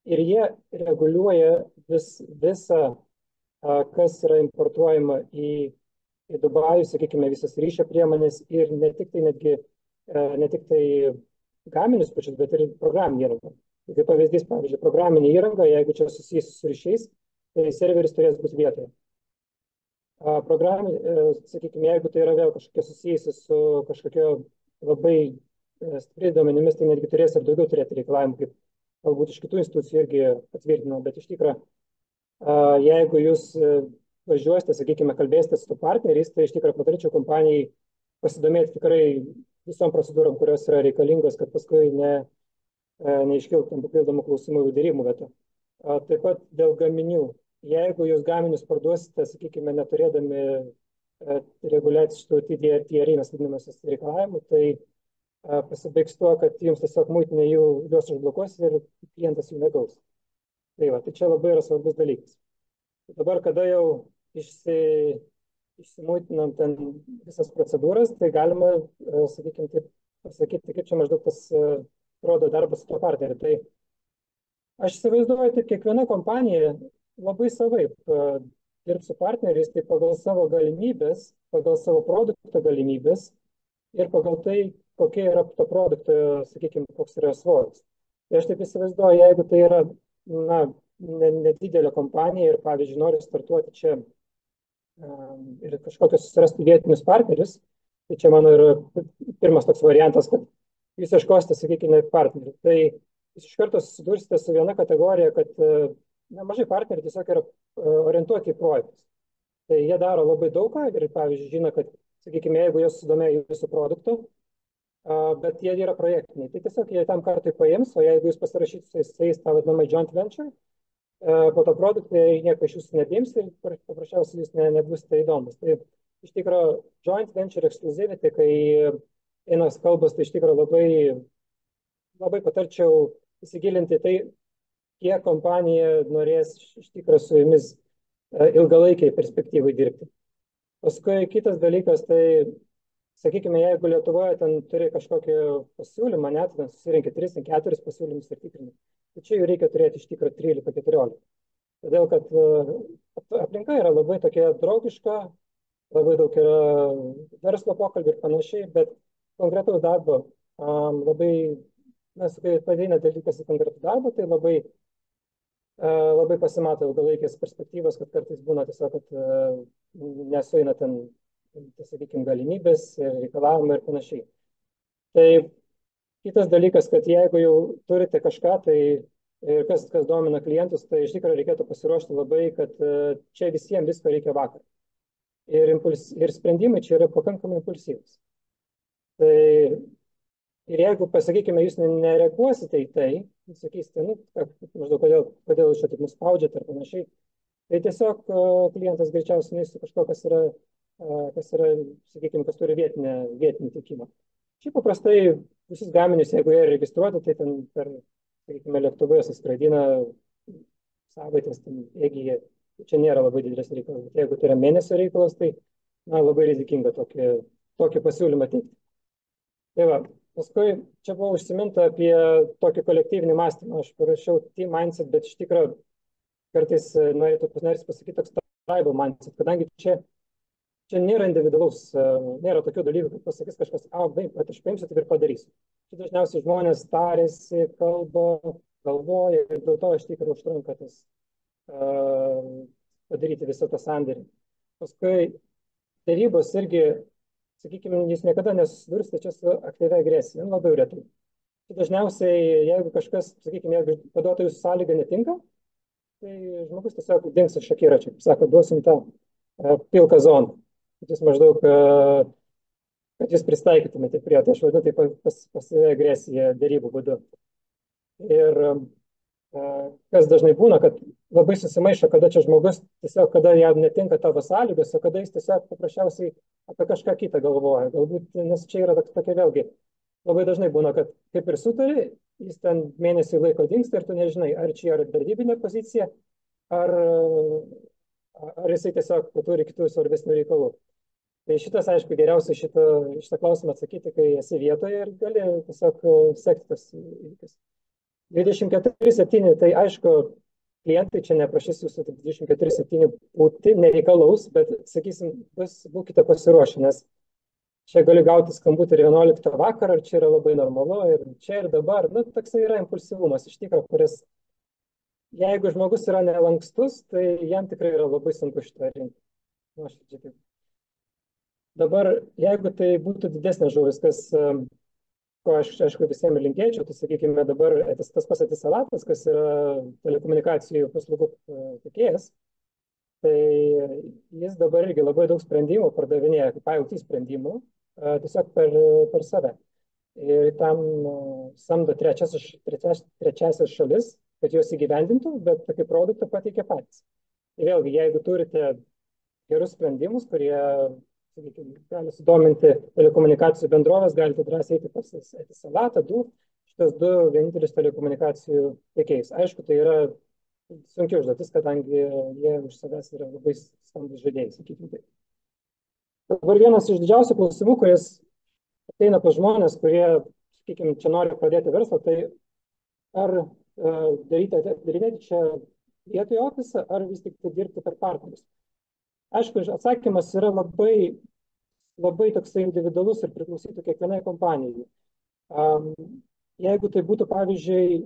Ir jie reguliuoja visą, kas yra importuojama į Dubajų, sakykime, visas ryšio priemonės ir ne tik tai gaminius pačius, bet ir programinį įrangą. Kaip pavyzdys, pavyzdžiui, programinė įranga, jeigu čia susijusi su ryšiais, tai serveris turės būti vietoje. Sakykime, jeigu tai yra vėl kažkokia susijusi su kažkokio labai stipriai duomenimis, tai netgi turės ir daugiau turėti reikalavimų, kaip galbūt iš kitų institucijų irgi patvirtino, bet iš tikrųjų, jeigu jūs važiuosite, sakykime, kalbėsite su partneriais, tai iš tikrųjų pataričiau kompanijai pasidomėti tikrai visom procedūrom, kurios yra reikalingos, kad paskui neiškiltų papildomų klausimų derybų metu. Taip pat dėl gaminių. Jeigu jūs gaminius parduosite, sakykime, neturėdami reguliacijų TRI, mes vadinamasis reikalavimų, tai pasibaigs tuo, kad jums tiesiog muitinė juos užblokuos ir klientas jų negaus. Tai va, tai čia labai yra svarbus dalykas. Dabar, kada jau išsimuitinam ten visas procedūras, tai galima, sakykime, taip pasakyti, kaip čia maždaug tas rodo darbas su to partneriu. Tai aš įsivaizduoju, kad kiekviena kompanija labai savaip dirbs su partneriais, tai pagal savo galimybės, pagal savo produkto galimybės ir pagal tai, kokie yra to produkto, sakykime, koks yra svoris. Tai aš taip įsivaizduoju, jeigu tai yra, na, nedidelė kompanija ir, pavyzdžiui, nori startuoti čia ir kažkokius susirasti vietinius partnerius, tai čia mano yra pirmas toks variantas, kad jūs ieškosite, sakykime, partnerių. Tai jūs iš karto susidursite su viena kategorija, kad nemažai partnerių tiesiog yra orientuoti į projektus. Tai jie daro labai daug ką ir, pavyzdžiui, žino, kad, sakykime, jeigu jūs sudomėjo jūsų produktu, bet jie yra projektiniai, tai tiesiog jie tam kartui paims, o jeigu jūs pasirašysite su jais tą vadinamą joint venture, po to produktai nieko iš jūsų nedims ir paprasčiausiai jūs nebusite įdomus. Tai iš tikrųjų joint venture exclusivity, kai eina kalbos, tai iš tikrųjų labai patarčiau įsigilinti tai, kiek kompanija norės iš tikrųjų su jumis ilgalaikiai perspektyvai dirbti. Paskui kitas dalykas, tai, sakykime, jeigu Lietuvoje ten turi kažkokį pasiūlymą, net ten susirinkė 3-4 pasiūlymus ir tikrinį, tai čia jų reikia turėti iš tikrųjų 13-14. Todėl, kad aplinka yra labai tokia draugiška, labai daug yra verslo pokalbių ir panašiai, bet konkretaus darbo labai, mes kai padeina dalykas į konkretų darbą, tai labai pasimato ilgalaikės perspektyvos, kad kartais būna tiesiog, kad nesueina ten, sakykime, galimybės, reikalavimai ir panašiai. Tai kitas dalykas, kad jeigu jau turite kažką, tai kas domina klientus, tai iš tikrųjų reikėtų pasiruošti labai, kad čia visiems visko reikia vakar. Ir sprendimai čia yra pakankamai impulsyvūs. Tai ir jeigu, pasakykime, jūs nereaguosite į tai, sakysite, maždaug, kodėl jūs čia taip mus spaudžiate ar panašiai, tai tiesiog klientas greičiausiai neįstų kažko, kas yra, sakykime, kas turi vietinį tiekimą. Šiaip paprastai visus gaminius, jeigu jie registruoti, tai ten per, sakykime, lėktuvai suskraidina savaitės, jeigu čia nėra labai didelis reikalas. Jeigu tai yra mėnesio reikalas, tai labai rizikinga tokį pasiūlymą teikti. Tai va, paskui čia buvo užsiminta apie tokį kolektyvinį mąstymą. Aš parašiau team mindset, bet iš tikrųjų kartais norėtų pasakyti toks tribal mindset, kadangi čia nėra individualaus, nėra tokių dalykų, kad pasakys kažkas, bet aš paimsiu taip ir padarysiu. Čia dažniausiai žmonės tarėsi, galvoja ir dėl to iš tikrųjų užtrunka tas padaryti visą tą sandėrį. Paskui derybos irgi, sakykime, jūs niekada nesusidursite čia su aktyvia agresija, labai retai. Dažniausiai, jeigu kažkas, sakykime, jeigu paduota jūsų sąlyga netinka, tai žmogus tiesiog dings iš akiračio, kaip sako, duosim tą pilką zoną. Kad jūs maždaug, kad jūs pristaikytumėte prie, tai aš vadinu tai pasyvia agresija derybų būdu. Ir kas dažnai būna, kad labai susimaišo, kada čia žmogus tiesiog, kada jam netinka tavo sąlygos, o kada jis tiesiog paprasčiausiai apie kažką kitą galvoja. Galbūt, nes čia yra tokia vėlgi, labai dažnai būna, kad kaip ir sutari, jis ten mėnesį laiko dingsta ir tu nežinai, ar čia yra darbinė pozicija, ar jisai tiesiog turi kitų svarbesnių reikalų. Tai šitas, aišku, geriausia šitą klausimą atsakyti, kai esi vietoje ir gali tiesiog sekti tas įvykis. 24/7, tai aišku, klientai čia neprašys jūsų 24/7 būti nereikalaus, bet, sakysim, būkite pasiruošę, nes čia gali gauti skambutį ir 11 vakarą, ir čia yra labai normalu, ir čia ir dabar, toksai yra impulsyvumas iš tikrųjų, kuris, jeigu žmogus yra nelankstus, tai jam tikrai yra labai sunku šitą rinkti. Dabar, jeigu tai būtų didesnė žuvis, ko aš, aišku, visiems linkėčiau, tai, sakykime, dabar tas pats Etisalatas, kas yra telekomunikacijų paslaugų tiekėjas, tai jis dabar irgi labai daug sprendimų pardavinėja, kaip IoT sprendimų, tiesiog per save. Ir tam samdo trečiasias šalis, kad jos įgyvendintų, bet tokį produktą pateikia patys. Tai vėlgi, jeigu turite gerus sprendimus, kurie gali sudominti telekomunikacijų bendrovės, galite drąsiai eiti pas Etisalatą, šitas du vienintelius telekomunikacijų tiekėjus. Aišku, tai yra sunkiai užduotis, kadangi jie už savęs yra labai stambus žaidėjai, sakykime taip. Dabar vienas iš didžiausių klausimų, kuris ateina pas žmonės, kurie, sakykime, čia nori pradėti verslą, tai ar daryti čia vietoje ofisą, ar vis tik dirbti per partnerius. Aišku, atsakymas yra labai labai toksai individualus ir priklausytų kiekvienai kompanijai. Jeigu tai būtų, pavyzdžiui,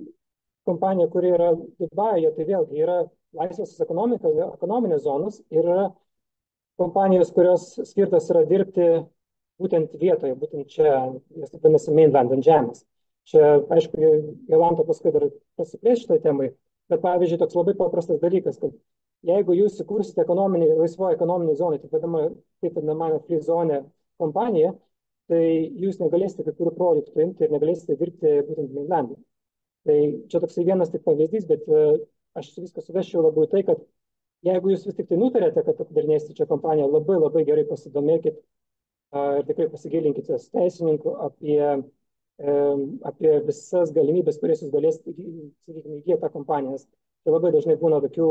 kompanija, kuri yra Dubajuje, tai vėlgi yra laisvosios ekonominės zonos ir yra kompanijos, kurios skirtas yra dirbti būtent vietoje, būtent čia, jas taip vadinasi mainland ant žemės. Čia, aišku, Jolanta paskui dar pasiplės šitai temai, bet pavyzdžiui, toks labai paprastas dalykas, kad jeigu jūs įkursite laisvoje ekonominėje zonoje, taip vadinamąją free zone kompaniją, tai jūs negalėsite kai kurių produktų imti ir negalėsite dirbti būtent mainland'e. Tai čia toksai vienas tik pavyzdys, bet aš viską suvesčiau labiau tai, kad jeigu jūs vis tik tai nutarėte, kad atidarinėsite čia kompaniją, labai gerai pasidomėkit ir tikrai pasigilinkite su teisininku apie visas galimybės, kurias jūs galėsite, sakykime, įgyti tą kompaniją. Tai labai dažnai būna tokių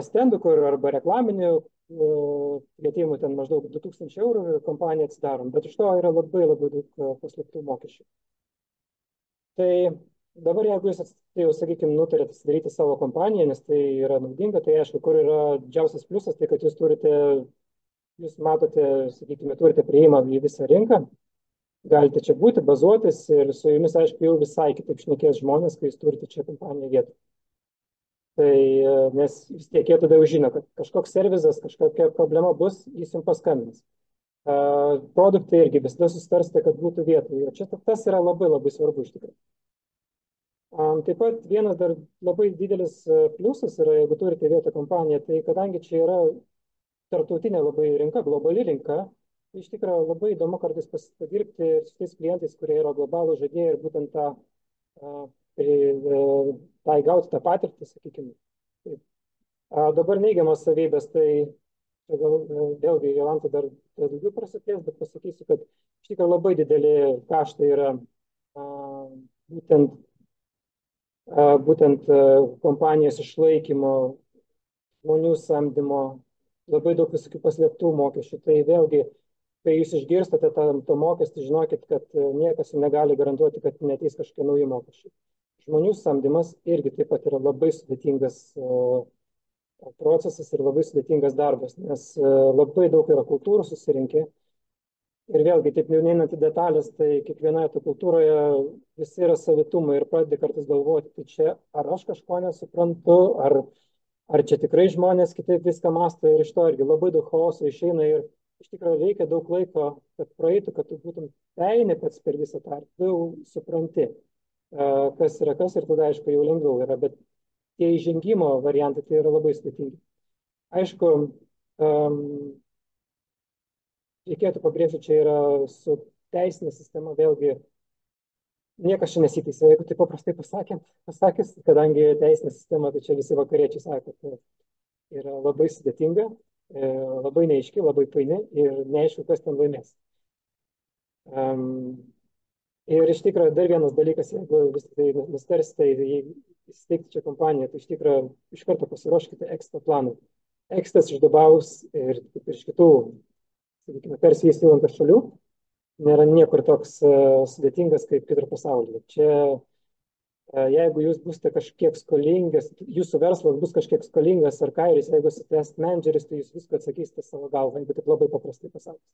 stendų, kur arba reklaminių kvietimų ten maždaug 2000 eurų ir kompaniją atsidarom, bet iš to yra labai daug paslėptų mokesčių. Tai dabar, jeigu jūs, jau, sakykime, nutarėte atsidaryti savo kompaniją, nes tai yra naudinga, tai aišku, kur yra didžiausias pliusas, tai kad jūs matote, sakykime, turite prieimą į visą rinką, galite čia būti, bazuotis ir su jumis, aišku, jau visai kitaip šnekės žmonės, kai jūs turite čia kompaniją vietą. Tai nes vis tiek jie tada jau žino, kad kažkoks servizas, kažkokia problema bus, jis jums paskambins. Produktai irgi visada susitarsite, kad būtų vietoje. Ir čia tas yra labai svarbu iš tikrųjų. Taip pat vienas dar labai didelis pliusas yra, jeigu turite vietą kompaniją, tai kadangi čia yra tarptautinė labai rinka, globali rinka, iš tikrųjų labai įdomu kartais padirbti su tais klientais, kurie yra globalų žaidėjai ir būtent tą įgauti tą patirtį, sakykime. Dabar neigiamas savybės, tai vėlgi Jolanta dar daugiau prasiplės, bet pasakysiu, kad iš tikrųjų labai dideli kaštai yra būtent kompanijos išlaikymo, žmonių samdymo, labai daug visokių paslėptų mokesčių. Tai vėlgi, kai jūs išgirstate tą mokestį, žinokit, kad niekas negali garantuoti, kad neteis kažkokie nauji mokesčiai. Žmonių samdymas irgi taip pat yra labai sudėtingas procesas ir labai sudėtingas darbas, nes labai daug yra kultūrų susirinkė. Ir vėlgi, taip jau neinant į detalės, tai kiekvienoje to kultūroje visi yra savitumai ir pradedi kartais galvoti, tai čia ar aš kažko nesuprantu, ar čia tikrai žmonės kitaip viską mąsto ir iš to irgi labai daug chaoso išeina ir iš tikrųjų reikia daug laiko, kad praeitų, kad tu būtum peini pats per visą tą, tu jau supranti, kas yra kas ir tada, aišku, jau lengviau yra, bet tie įžengimo variantai tai yra labai sudėtingi. Aišku, reikėtų pabrėžti, čia yra su teisinė sistema, vėlgi niekas čia nesiteisė, jeigu tai paprastai pasakys, kadangi teisinė sistema, tai čia visi vakariečiai sako, kad yra labai sudėtinga, labai neaiški, labai paini ir neaišku, kas ten laimės. Ir iš tikrųjų dar vienas dalykas, jeigu vis tai nustarsite įsteigti čia kompaniją, tai iš tikrųjų iš karto pasiruoškite exit planų. Exitas iš Dubajaus ir iš kitų, sakykime, Persijos įlankos šalių nėra niekur toks sudėtingas kaip kitur pasaulyje. Čia, jeigu jūs būsite kažkiek skolingas, jūsų verslas bus kažkiek skolingas ar kairis, jeigu esate asset manageris, tai jūs viską atsakysite savo galvą, jeigu taip labai paprastai pasakius.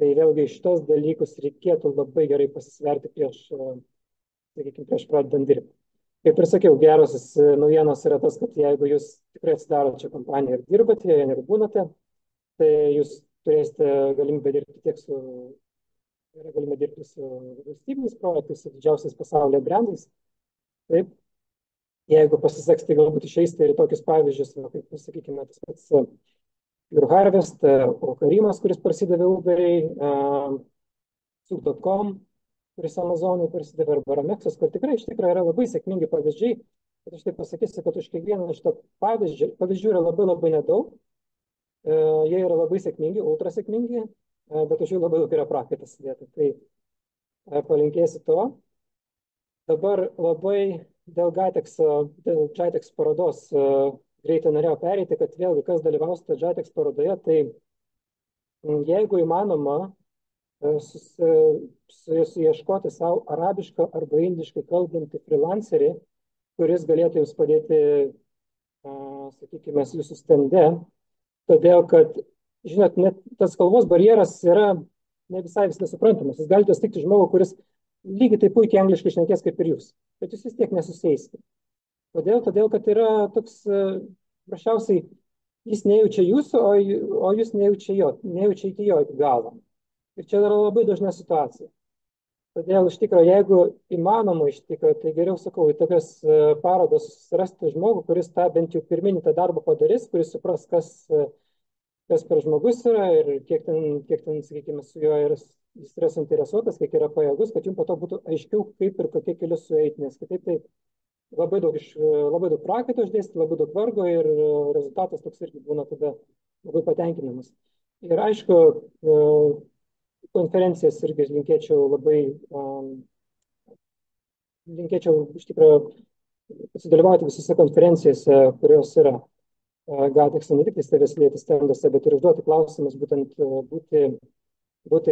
Tai vėlgi šitos dalykus reikėtų labai gerai pasisverti prieš pradedant dirbti. Kaip ir sakiau, gerosios naujienos yra tas, kad jeigu jūs tikrai atsidarote čia kompaniją ir dirbate, joje ir būnate, tai jūs turėsite galimybę dirbti su valstybiniais projektais, su didžiausiais pasaulyje brandais. Taip, jeigu pasiseks, tai galbūt išeisite ir tokius pavyzdžius, kaip, sakykime, tas pats Pure Harvest, Okarimas, kuris prasidavė Uberiai, Suk.com, kuris Amazonui prasidavė, arba Ramexas, kur tikrai iš tikrųjų yra labai sėkmingi pavyzdžiai. Bet aš taip pasakysiu, kad už kiekvieną iš to pavyzdžių yra labai nedaug. Jie yra labai sėkmingi, ultra sėkmingi, bet už jų labai daug yra prakaitas sudėta. Tai palinkėsiu to. Dabar labai dėl GITEX parodos greitai norėjau pereiti, kad vėlgi kas dalyvausite GITEX parodoje, tai jeigu įmanoma suieškoti savo arabišką arba indiškai kalbantį freelancerį, kuris galėtų jums padėti, sakykime, jūsų stende, todėl kad žinot, net tas kalbos barjeras yra ne visai viskas suprantamas. Jūs galite sutikti žmogų, kuris lygiai taip puikiai angliškai šnekės kaip ir jūs, bet jūs vis tiek nesusėsite. Kodėl? Todėl, kad yra toks, prašiausiai, jis nejaučia jūsų, o jūs nejaučia iki jo iki galo. Ir čia yra labai dažna situacija. Todėl iš tikrųjų, jeigu įmanoma iš tikrųjų, tai geriau sakau, į tokias parodas susirasti žmogų, kuris tą bent jau pirminį tą darbą padarys, kuris supras, kas per žmogus yra ir kiek ten, sakykime, su juo jis yra suinteresuotas, kiek yra pajėgus, kad jums po to būtų aiškiau, kaip ir kokie keliu sueiti, nes kitaip tai labai daug prakaito išdėstyti, labai daug vargo ir rezultatas toks irgi būna tada labai patenkinamas. Ir aišku, konferencijas irgi linkėčiau iš tikrųjų sudalyvauti visose konferencijose, kurios yra. Gal tiksliau ne tik stebės lėtis stenduose, bet ir užduoti klausimus, būtent būti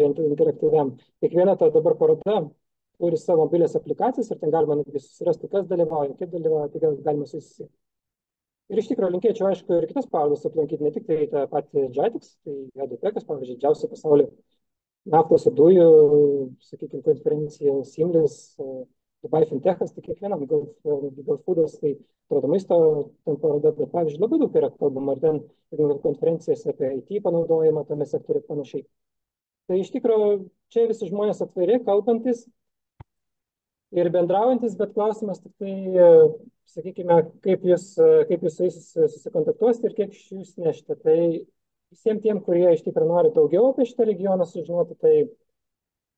interaktyviam. Kiekviena ta dabar paroda turi savo mobilias aplikacijas ir ten galima netgi susirasti, kas dalyvauja, kaip dalyvauja, tai galima susisiekti. Ir iš tikrųjų linkėčiau, aišku, ir kitas parodas aplankyti, ne tik tai tą patį JITEX, tai EDPECas, pavyzdžiui, didžiausia pasaulio naftos ir dujų, sakykime, konferencija, Seamless, Dubai Fintechas, tai kiekvienam Gulf Foodas, tai atrodo maisto ten paroda, bet pavyzdžiui, labai daug yra kalbama, ar ten konferencijas apie IT panaudojimą tame sektoriu ir panašiai. Tai iš tikrųjų, čia visi žmonės atviri, kalbantis ir bendraujantis, bet klausimas tik tai, sakykime, kaip jūs su jais susikontaktuosite ir kiek jūs nešite. Tai visiems tiem, kurie iš tikrųjų nori daugiau apie šitą regioną sužinoti, tai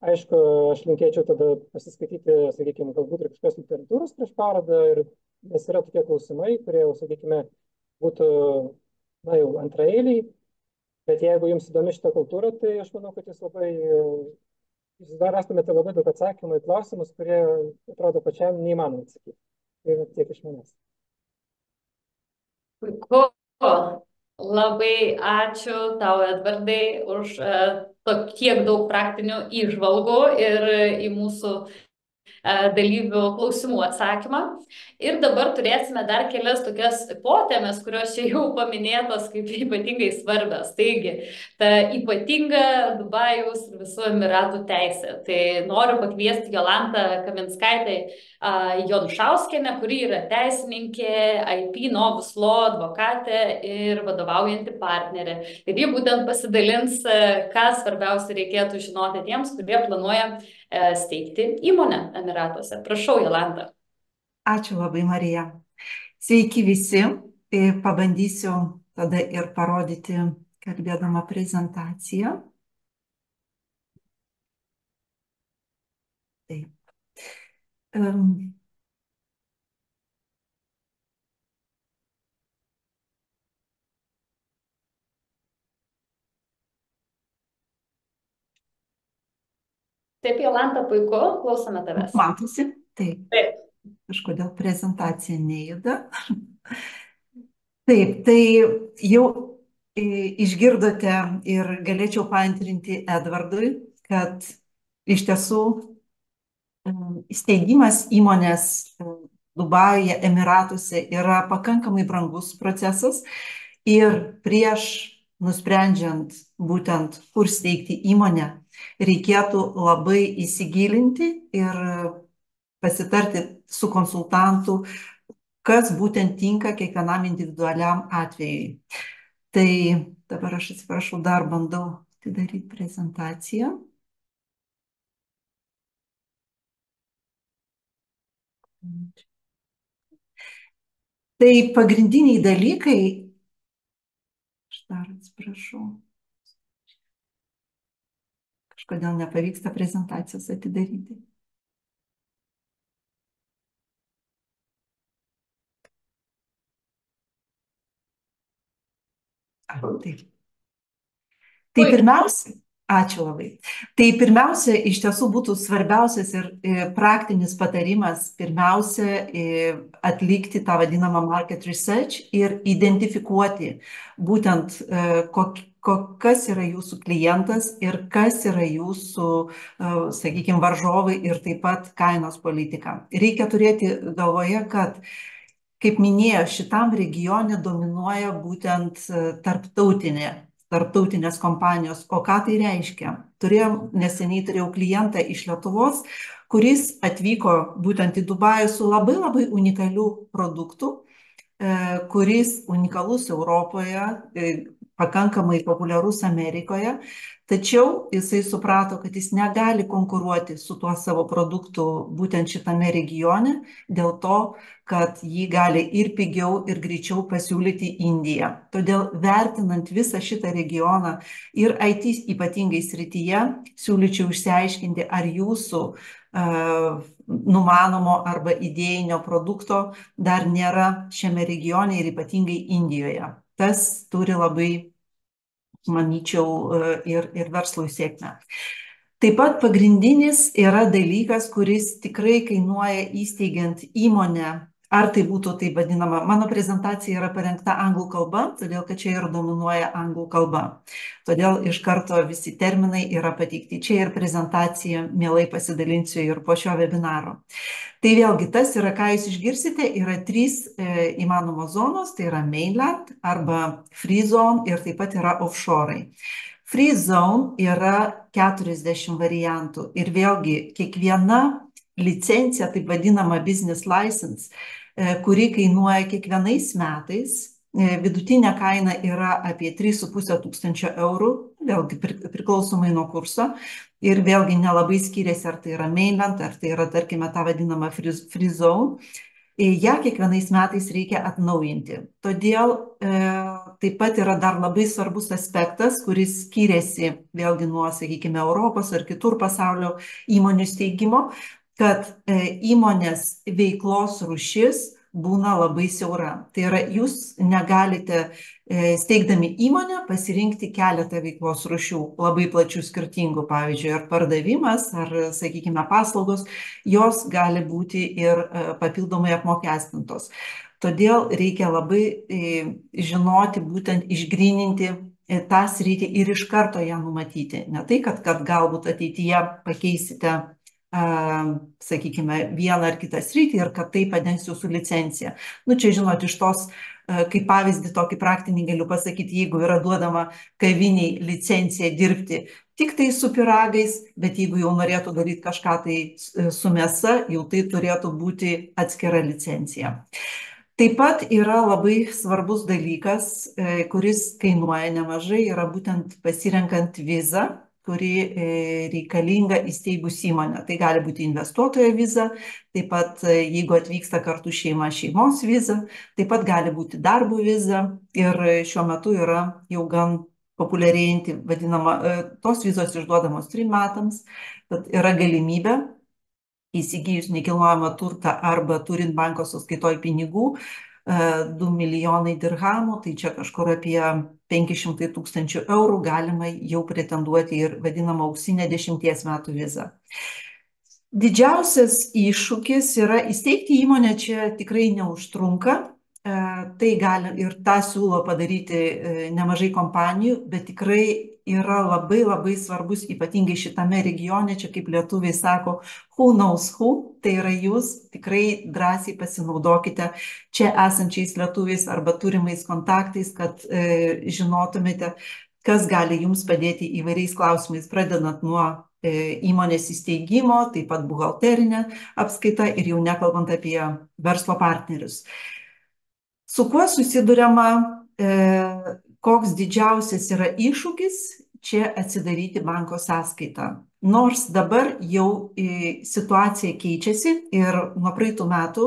aišku, aš linkėčiau tada pasiskaityti, sakykime, galbūt ir kažkokios literatūros prieš parodą, nes yra tokie klausimai, kurie jau, sakykime, būtų, na jau antraeiliai, bet jeigu jums įdomi šitą kultūrą, tai aš manau, kad jūs dar rastumėte labai daug atsakymų į klausimus, kurie atrodo pačiam neįmanoma atsakyti. Tai tiek iš manęs. Puiku. Labai ačiū tau, Edvardai, už tiek daug praktinių įžvalgų ir į mūsų dalyvių klausimų atsakymą. Ir dabar turėsime dar kelias tokias potėmes, kurios čia jau paminėtos kaip ypatingai svarbios. Taigi, ta ypatinga Dubajaus ir visų Emiratų teisė. Tai noriu pakviesti Jolantą Kaminskaitę Jonušauskienę, kuri yra teisininkė, IP Novus Law advokatė ir vadovaujanti partnerė. Ir ji būtent pasidalins, ką svarbiausia reikėtų žinoti tiems, kurie planuoja steigti įmonę Emiratuose. Prašau, Jolanta. Ačiū labai, Marija. Sveiki visi. Pabandysiu tada ir parodyti, kalbėdama prezentaciją. Taip. Taip, Jolanta, puiku, klausome tavęs. Matosi? Taip. Taip. Kažkodėl prezentacija nejuda. Taip, tai jau išgirdote ir galėčiau paantrinti Edvardui, kad iš tiesų steigimas įmonės Dubajuje, Emiratuose yra pakankamai brangus procesas ir prieš nusprendžiant būtent, kur steigti įmonę, reikėtų labai įsigilinti ir pasitarti su konsultantu, kas būtent tinka kiekvienam individualiam atvejui. Tai dabar aš atsiprašau, dar bandau atidaryti prezentaciją. Tai pagrindiniai dalykai, aš dar atsiprašau, kažkodėl nepavyksta prezentacijos atidaryti. Taip. Tai pirmiausia, ačiū labai. Tai pirmiausia, iš tiesų būtų svarbiausias ir praktinis patarimas, pirmiausia, atlikti tą vadinamą market research ir identifikuoti būtent, kas yra jūsų klientas ir kas yra jūsų, sakykime, varžovai ir taip pat kainos politika. Reikia turėti galvoje, kad, kaip minėjau, šitam regione dominuoja būtent tarptautinė tarptautinės kompanijos. O ką tai reiškia? Neseniai turėjau klientą iš Lietuvos, kuris atvyko būtent į Dubajų su labai labai unikalių produktų, kuris unikalus Europoje, pakankamai populiarus Amerikoje, tačiau jisai suprato, kad jis negali konkuruoti su tuo savo produktu būtent šitame regione, dėl to, kad jį gali ir pigiau, ir greičiau pasiūlyti Indiją. Todėl vertinant visą šitą regioną ir IT ypatingai srityje, siūlyčiau išsiaiškinti, ar jūsų numanomo arba idėjinio produkto dar nėra šiame regione ir ypatingai Indijoje. Tas turi labai, manyčiau, ir verslui sėkmę. Taip pat pagrindinis yra dalykas, kuris tikrai kainuoja įsteigiant įmonę, ar tai būtų taip vadinama, mano prezentacija yra parengta anglų kalba, todėl kad čia ir dominuoja anglų kalba. Todėl iš karto visi terminai yra pateikti čia ir prezentacija, mielai pasidalinsiu ir po šio webinaro. Tai vėlgi tas yra, ką jūs išgirsite, yra 3 įmanomos zonos, tai yra mainland arba free zone ir taip pat yra offshore. Free zone yra 40 variantų ir vėlgi kiekviena licencija, taip vadinama business license, kuri kainuoja kiekvienais metais, vidutinė kaina yra apie 3,5 tūkstančio eurų, vėlgi priklausomai nuo kurso, ir vėlgi nelabai skiriasi, ar tai yra mainland, ar tai yra, tarkime, ta vadinama free zone. Ja kiekvienais metais reikia atnaujinti. Todėl taip pat yra dar labai svarbus aspektas, kuris skiriasi vėlgi nuo, sakykime, Europos ar kitur pasaulio įmonių steigimo, kad įmonės veiklos rūšis būna labai siaura. Tai yra, jūs negalite steigdami įmonę pasirinkti keletą veiklos rūšių, labai plačių skirtingų, pavyzdžiui, ar pardavimas, ar, sakykime, paslaugos, jos gali būti ir papildomai apmokestintos. Todėl reikia labai žinoti, būtent išgryninti tą sritį ir iš karto ją numatyti. Ne tai, kad galbūt ateityje pakeisite, sakykime, vieną ar kitą sritį ir kad tai padengs jūsų licenciją. Nu, čia, žinot, iš tos, kaip pavyzdį tokį praktinį galiu pasakyti, jeigu yra duodama kaviniai licencija dirbti tik tai su pyragais, bet jeigu jau norėtų daryti kažką tai su mėsa, jau tai turėtų būti atskira licencija. Taip pat yra labai svarbus dalykas, kuris kainuoja nemažai, yra būtent pasirenkant vizą, kuri reikalinga įsteigus įmonę. Tai gali būti investuotojo viza, taip pat jeigu atvyksta kartu šeima, šeimos viza, taip pat gali būti darbo viza ir šiuo metu yra jau gan populiarėjanti, vadinama, tos vizos išduodamos 3 metams, tad yra galimybė įsigijus nekilnojamą turtą arba turint banko sąskaitoj pinigų, 2 milijonai dirhamų, tai čia kažkur apie 500 tūkstančių eurų galima jau pretenduoti ir vadinamą auksinę 10 metų vizą. Didžiausias iššūkis yra įsteigti įmonę, čia tikrai neužtrunka, tai gali ir tą siūlo padaryti nemažai kompanijų, bet tikrai yra labai labai svarbus, ypatingai šitame regione, čia kaip lietuviai sako, who knows who, tai yra jūs tikrai drąsiai pasinaudokite čia esančiais lietuviais arba turimais kontaktais, kad žinotumėte, kas gali jums padėti įvairiais klausimais, pradedant nuo įmonės įsteigimo, taip pat buhalterinė apskaita ir jau nekalbant apie verslo partnerius. Su kuo susiduriama, koks didžiausias yra iššūkis, čia atsidaryti banko sąskaitą. Nors dabar jau situacija keičiasi ir nuo praeitų metų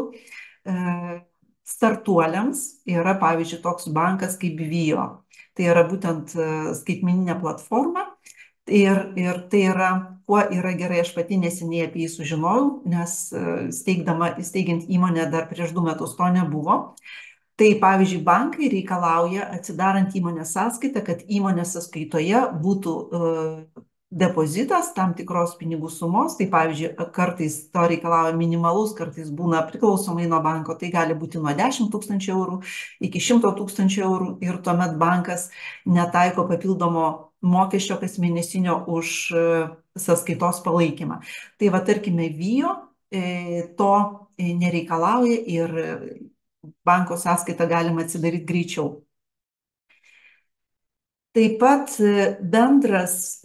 startuoliams yra, pavyzdžiui, toks bankas kaip Vio. Tai yra būtent skaitmeninė platforma ir tai yra, kuo yra gerai, aš pati neseniai apie jį sužinojau, nes steigiant įmonę dar prieš 2 metus to nebuvo. Tai, pavyzdžiui, bankai reikalauja, atsidarant įmonės sąskaitą, kad įmonės sąskaitoje būtų depozitas tam tikros pinigų sumos. Tai, pavyzdžiui, kartais to reikalauja minimalus, kartais būna priklausomai nuo banko. Tai gali būti nuo 10 tūkstančių eurų iki 100 tūkstančių eurų ir tuomet bankas netaiko papildomo mokesčio kasmėnesinio už sąskaitos palaikymą. Tai va, tarkime, Vio to nereikalauja ir banko sąskaitą galima atsidaryti greičiau. Taip pat bendras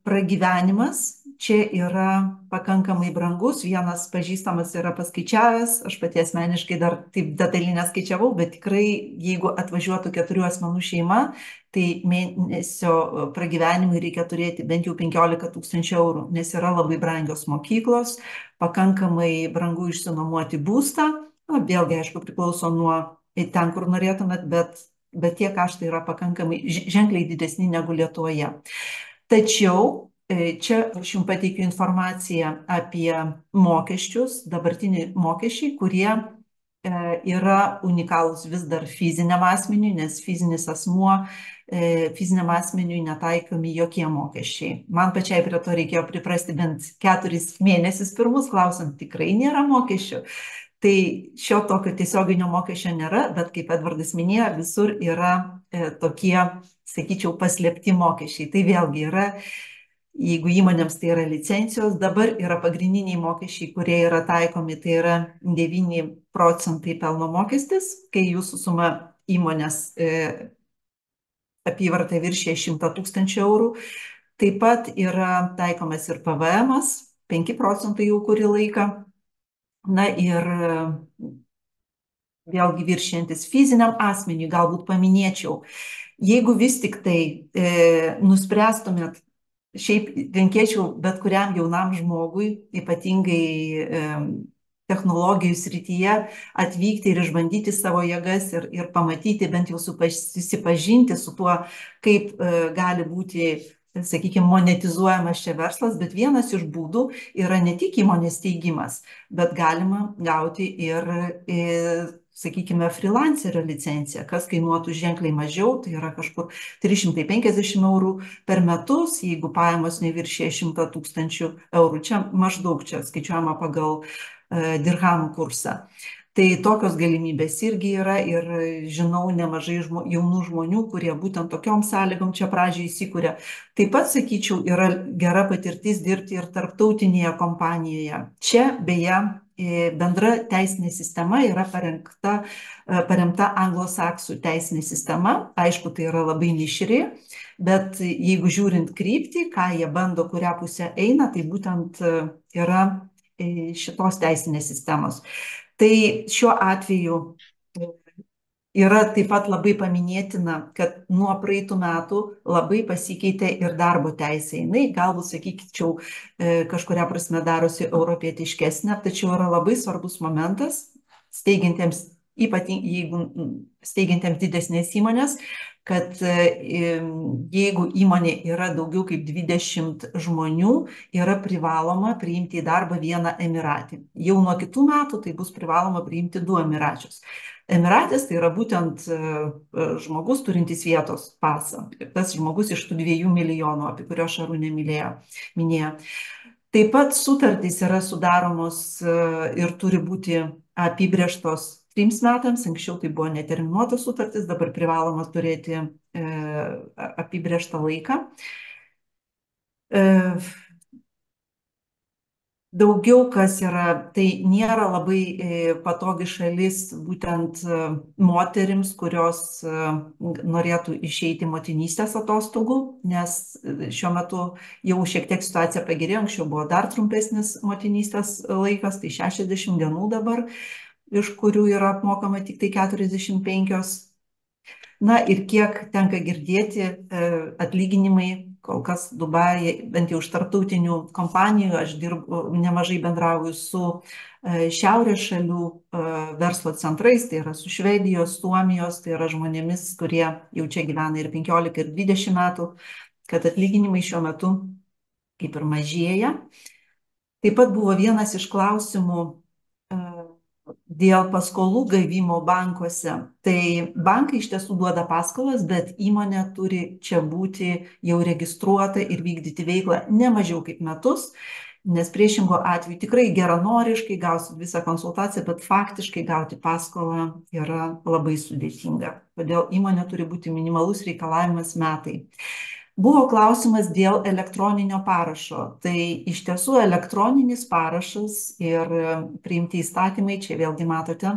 pragyvenimas čia yra pakankamai brangus. Vienas pažįstamas yra paskaičiavęs, aš pati asmeniškai dar taip detaliai neskaičiavau, bet tikrai, jeigu atvažiuotų 4 asmenų šeima, tai mėnesio pragyvenimui reikia turėti bent jau 15 000 eurų, nes yra labai brangios mokyklos, pakankamai brangu išsinuomoti būstą. Na, vėlgi, aišku, priklauso nuo ten, kur norėtumėt, bet tie kaštai yra pakankamai ženkliai didesni negu Lietuvoje. Tačiau čia aš jums pateikiu informaciją apie mokesčius, dabartiniai mokesčiai, kurie yra unikalūs vis dar fiziniam asmeniui, nes fizinis asmuo, fiziniam asmeniui netaikomi jokie mokesčiai. Man pačiai prie to reikėjo priprasti bent 4 mėnesius pirmus, klausant, tikrai nėra mokesčių. Tai šio tokio tiesioginio mokesčio nėra, bet kaip Edvardas minėjo, visur yra tokie, sakyčiau, paslėpti mokesčiai. Tai vėlgi yra, jeigu įmonėms tai yra licencijos, dabar yra pagrindiniai mokesčiai, kurie yra taikomi, tai yra 9% pelno mokestis, kai jūsų suma įmonės apyvarta viršė 100 000 eurų. Taip pat yra taikomas ir PVM-as, 5% jau kurį laiką. Na ir vėlgi viršiantis fiziniam asmeniui, galbūt paminėčiau, jeigu vis tik tai nuspręstumėt, šiaip linkėčiau bet kuriam jaunam žmogui, ypatingai technologijų srityje, atvykti ir išbandyti savo jėgas ir pamatyti, bent jau susipažinti su tuo, kaip gali būti, sakykime, monetizuojamas čia verslas, bet vienas iš būdų yra ne tik įmonės steigimas, bet galima gauti ir, sakykime, freelancerio licenciją, kas kainuotų ženkliai mažiau, tai yra kažkur 350 eurų per metus, jeigu pajamos neviršė 100 000 eurų. Čia maždaug čia skaičiuojama pagal dirhamų kursą. Tai tokios galimybės irgi yra ir žinau nemažai jaunų žmonių, kurie būtent tokiom sąlygom čia pradžiai įsikūrė. Taip pat, sakyčiau, yra gera patirtis dirbti ir tarptautinėje kompanijoje. Čia, beje, bendra teisinė sistema yra paremta anglosaksų teisinė sistema. Aišku, tai yra labai mišri, bet jeigu žiūrint kryptį, ką jie bando, kurią pusę eina, tai būtent yra šitos teisinės sistemos. Tai šiuo atveju yra taip pat labai paminėtina, kad nuo praeitų metų labai pasikeitė ir darbo teisė. Jinai galbūt, sakyčiau, kažkuria prasme darosi europietiškesnė, tačiau yra labai svarbus momentas steigiantiems, ypatingai jeigu steigiantiems didesnės įmonės, kad jeigu įmonė yra daugiau kaip 20 žmonių, yra privaloma priimti į darbą 1 emiratį. Jau nuo kitų metų tai bus privaloma priimti 2 emiračius. Emiratės tai yra būtent žmogus turintis vietos pasą. Tas žmogus iš tų 2 milijonų, apie kurio Šarūnė minėjo. Taip pat sutartys yra sudaromos ir turi būti apibrėžtos 3 metams, anksčiau tai buvo neterminuotas sutartis, dabar privaloma turėti apibrėžtą laiką. Daugiau kas yra, tai nėra labai patogi šalis būtent moterims, kurios norėtų išeiti motinystės atostogų, nes šiuo metu jau šiek tiek situacija pagerėjo, anksčiau buvo dar trumpesnis motinystės laikas, tai 60 dienų dabar, iš kurių yra apmokama tik tai 45. Na ir kiek tenka girdėti, atlyginimai kol kas Dubajuje, bent jau iš tarptautinių kompanijų, aš nemažai bendrauju su šiaurės šalių verslo centrais, tai yra su Švedijos, Suomijos, tai yra žmonėmis, kurie jau čia gyvena ir 15 ir 20 metų, kad atlyginimai šiuo metu kaip ir mažėja. Taip pat buvo vienas iš klausimų dėl paskolų gavimo bankuose. Tai bankai iš tiesų duoda paskolas, bet įmonė turi čia būti jau registruota ir vykdyti veiklą ne mažiau kaip metus, nes priešingo atveju tikrai geranoriškai gausit visą konsultaciją, bet faktiškai gauti paskolą yra labai sudėtinga. Todėl įmonė turi būti minimalus reikalavimas metai. Buvo klausimas dėl elektroninio parašo. Tai iš tiesų elektroninis parašas ir priimti įstatymai, čia vėlgi matote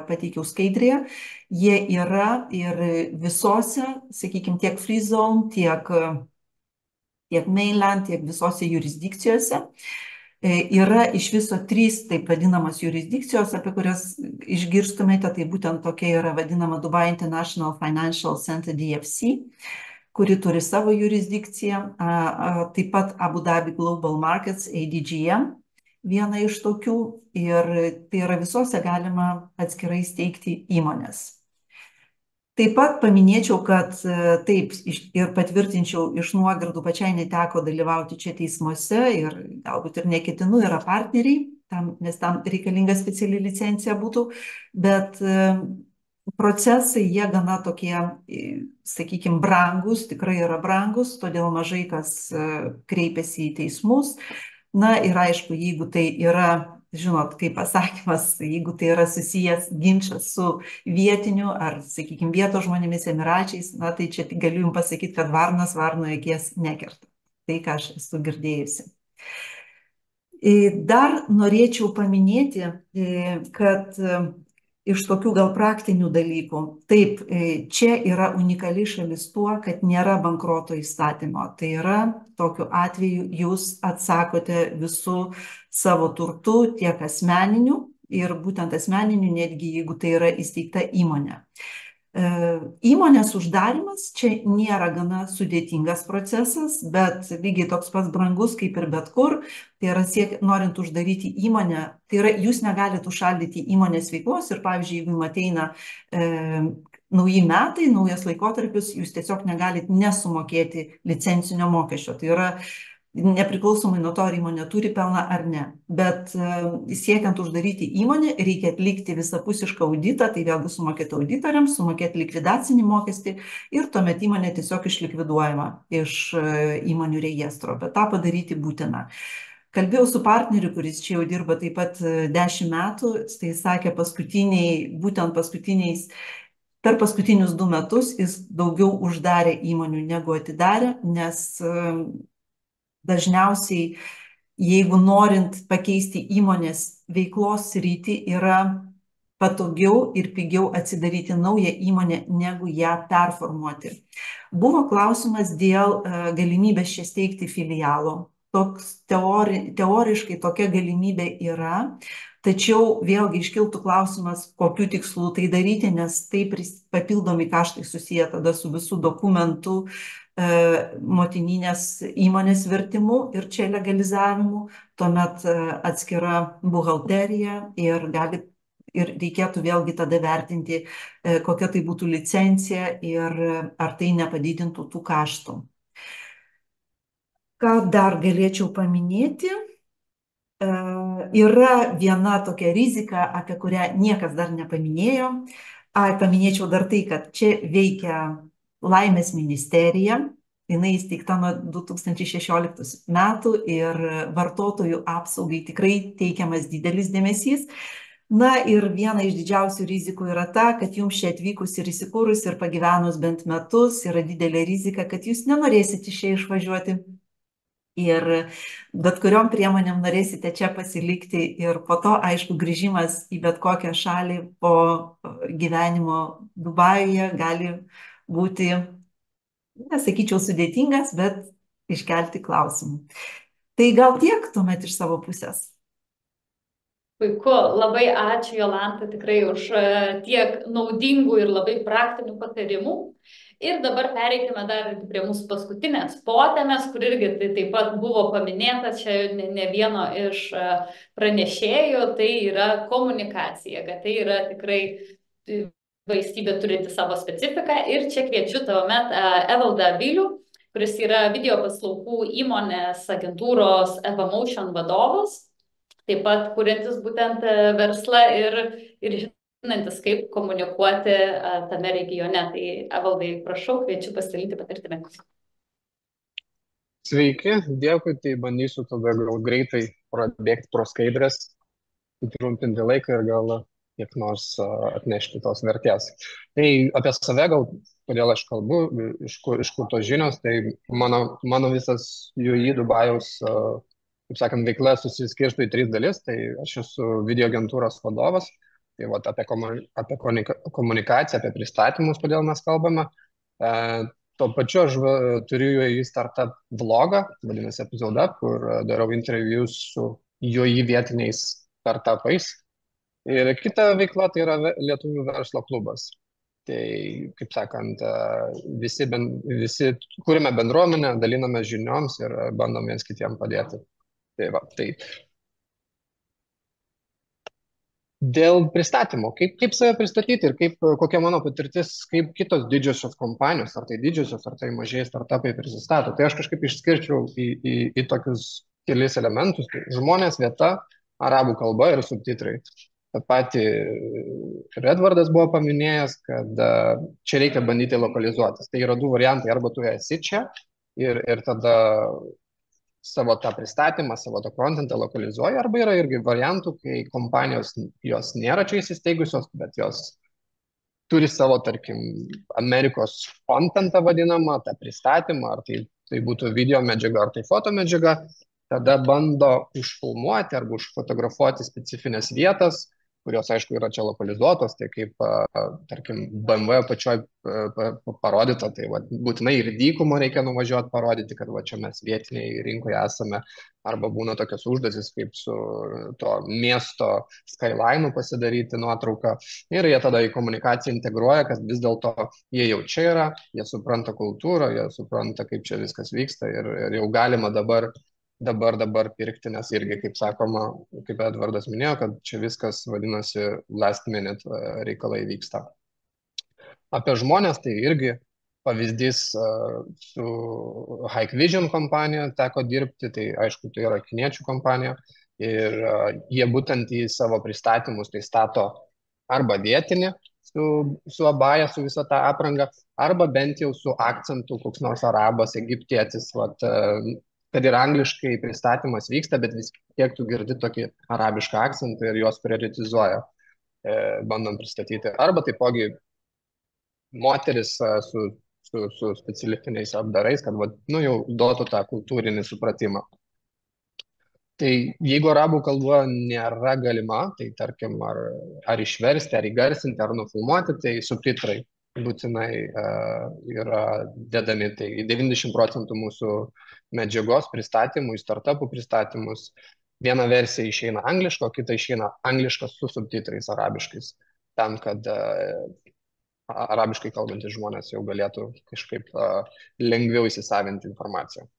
pateikiau skaidrėje, jie yra ir visose, sakykime, tiek free zone, tiek mainland, tiek visose jurisdikcijose. Yra iš viso 3 taip vadinamas jurisdikcijos, apie kurias išgirstumėte, tai būtent tokia yra vadinama Dubai International Financial Center DFC, kuri turi savo jurisdikciją, taip pat Abu Dhabi Global Markets ADGM, viena iš tokių, ir tai yra visose galima atskirai steigti įmonės. Taip pat paminėčiau, kad taip ir patvirtinčiau iš nuogirdų, pačiai neteko dalyvauti čia teismuose ir galbūt ir neketinu, yra partneriai, nes tam reikalinga speciali licencija būtų, bet procesai jie gana tokie, sakykime, brangus, tikrai yra brangus, todėl mažai kas kreipiasi į teismus. Na ir aišku, jeigu tai yra, žinot, kaip pasakymas, jeigu tai yra susijęs ginčas su vietiniu ar, sakykime, vietos žmonėmis emiračiais, na tai čia galiu jums pasakyti, kad varnas varno akies nekerta. Tai, ką aš esu girdėjusi. Dar norėčiau paminėti, kad iš tokių gal praktinių dalykų, taip, čia yra unikali šalis tuo, kad nėra bankroto įstatymo. Tai yra, tokiu atveju jūs atsakote visų savo turtų, tiek asmeninių, ir būtent asmeninių, netgi jeigu tai yra įsteigta įmonė. Įmonės uždarimas čia nėra gana sudėtingas procesas, bet lygiai toks pats brangus kaip ir bet kur. Tai yra, norint uždaryti įmonę, tai yra, jūs negalite užšaldyti įmonės veiklos ir, pavyzdžiui, jeigu ateina nauji metai, naujas laikotarpis, jūs tiesiog negalite nesumokėti licencinio mokesčio. Tai yra, nepriklausomai nuo to, ar įmonė turi pelną ar ne. Bet siekiant uždaryti įmonę, reikia atlikti visapusišką auditą, tai vėlgi sumokėti auditoriams, sumokėti likvidacinį mokestį ir tuomet įmonė tiesiog išlikviduojama iš įmonių rejestro, bet tą padaryti būtina. Kalbėjau su partneriu, kuris čia jau dirba taip pat 10 metų, tai sakė, per paskutinius 2 metus jis daugiau uždarė įmonių negu atidarė, nes dažniausiai, jeigu norint pakeisti įmonės veiklos sritį, yra patogiau ir pigiau atsidaryti naują įmonę, negu ją performuoti. Buvo klausimas dėl galimybės čia steigti filialo. Toks teoriškai tokia galimybė yra, tačiau vėlgi iškiltų klausimas, kokiu tikslu tai daryti, nes tai papildomi kaštai susiję tada su visų dokumentų, motininės įmonės vertimu ir čia legalizavimu, tuomet atskira buhalterija ir reikėtų vėlgi tada vertinti, kokia tai būtų licencija ir ar tai nepadidintų tų kaštų. Ką dar galėčiau paminėti? Yra viena tokia rizika, apie kurią niekas dar nepaminėjo. Paminėčiau dar tai, kad čia veikia Laimės ministerija, jinai įsteigta nuo 2016 metų ir vartotojų apsaugai tikrai teikiamas didelis dėmesys. Na ir viena iš didžiausių rizikų yra ta, kad jums čia atvykus ir įsikūrus ir pagyvenus bent metus yra didelė rizika, kad jūs nenorėsite iš čia išvažiuoti. Ir bet kuriom priemonėm norėsite čia pasilikti ir po to, aišku, grįžimas į bet kokią šalį po gyvenimo Dubajuje gali būti, nesakyčiau, sudėtingas, bet iškelti klausimų. Tai gal tiek tuomet iš savo pusės. Puiku, labai ačiū Jolanta tikrai už tiek naudingų ir labai praktinių patarimų. Ir dabar pereikime dar prie mūsų paskutinės potemės, kur irgi tai taip pat buvo paminėta čia ne vieno iš pranešėjų, tai yra komunikacija, kad tai yra tikrai valstybė turinti savo specifiką. Ir čia kviečiu tuomet Evaldą Bilių, kuris yra video paslaugų įmonės agentūros Evamotion vadovas, taip pat kuriantis būtent verslą ir žinantis, kaip komunikuoti tame regione. Tai Evaldai, prašau, kviečiu pasidalinti patirtimi. Sveiki, dėkui, tai bandysiu tada gal greitai prabėgti pro skaidrės, trumpinti laiką ir gal kiek nors atnešti tos vertės. Tai apie save gal, kodėl aš kalbu, iš kur tos žinios, tai mano visas UI Dubajaus, kaip sakant, veikla susiskirsto į 3 dalis. Tai aš esu video agentūros vadovas, Tai vat, apie komunikaciją, apie pristatymus, kodėl mes kalbame. Tuo pačiu aš turiu į startup vlogą, vadinasi epizodą, kur darau intervius su joji vietiniais startupais. Ir kita veikla tai yra Lietuvių verslo klubas. Tai, kaip sakant, visi kūrime bendruomenę, daliname žinioms ir bandom viens kitiem padėti. Tai va, tai dėl pristatymo, kaip save pristatyti ir kokia mano patirtis, kaip kitos didžiosios kompanijos, ar tai didžiosios, ar tai mažieji startupai prisistato. Tai aš kažkaip išskirčiau į tokius kelis elementus. Tai žmonės, vieta, arabų kalba ir subtitrai. Ta pati ir Edvardas buvo paminėjęs, kad čia reikia bandyti lokalizuotis. Tai yra du variantai, arba tu esi čia ir tada savo tą pristatymą, savo tą kontentą lokalizuoja, arba yra irgi variantų, kai kompanijos jos nėra čia įsisteigusios, bet jos turi savo, tarkim, Amerikos kontentą vadinamą, tą pristatymą, ar tai būtų video medžiaga, ar tai foto medžiaga, tada bando užfilmuoti arba užfotografuoti specifines vietas, kurios, aišku, yra čia lokalizuotos, tai kaip, tarkim, BMW pačioj parodyta, tai va, būtinai ir dykumą reikia nuvažiuoti parodyti, kad va, čia mes vietiniai rinkoje esame, arba būna tokios užduotys, kaip su to miesto skyline'u pasidaryti nuotrauką, ir jie tada į komunikaciją integruoja, kad vis dėlto jie jau čia yra, jie supranta kultūrą, jie supranta, kaip čia viskas vyksta, ir jau galima dabar pirkti, nes irgi, kaip sakoma, kaip Edvardas minėjo, kad čia viskas vadinasi last minute reikalai vyksta. Apie žmonės, tai irgi pavyzdys su Hikvision kompanija teko dirbti, tai aišku, tai yra kiniečių kompanija ir jie būtent į savo pristatymus tai stato arba vietinį su abaja, su visą tą aprangą, arba bent jau su akcentu, koks nors arabas, egiptietis, kad ir angliškai pristatymas vyksta, bet vis tiek tu girdi tokį arabišką akcentą ir juos prioritizuoja, bandom pristatyti. Arba taipogi moteris su specifiniais apdarais, kad jau duotų tą kultūrinį supratimą. Tai jeigu arabų kalba nėra galima, tai tarkim, ar išversti, ar įgarsinti, ar nufilmuoti, tai subtitrai būtinai yra dedami. Tai 90% mūsų medžiagos pristatymų, startupų pristatymus, viena versija išeina angliška, o kita išeina angliška su subtitrais arabiškais, tam, kad arabiškai kalbantys žmonės jau galėtų kažkaip lengviau įsisavinti informaciją.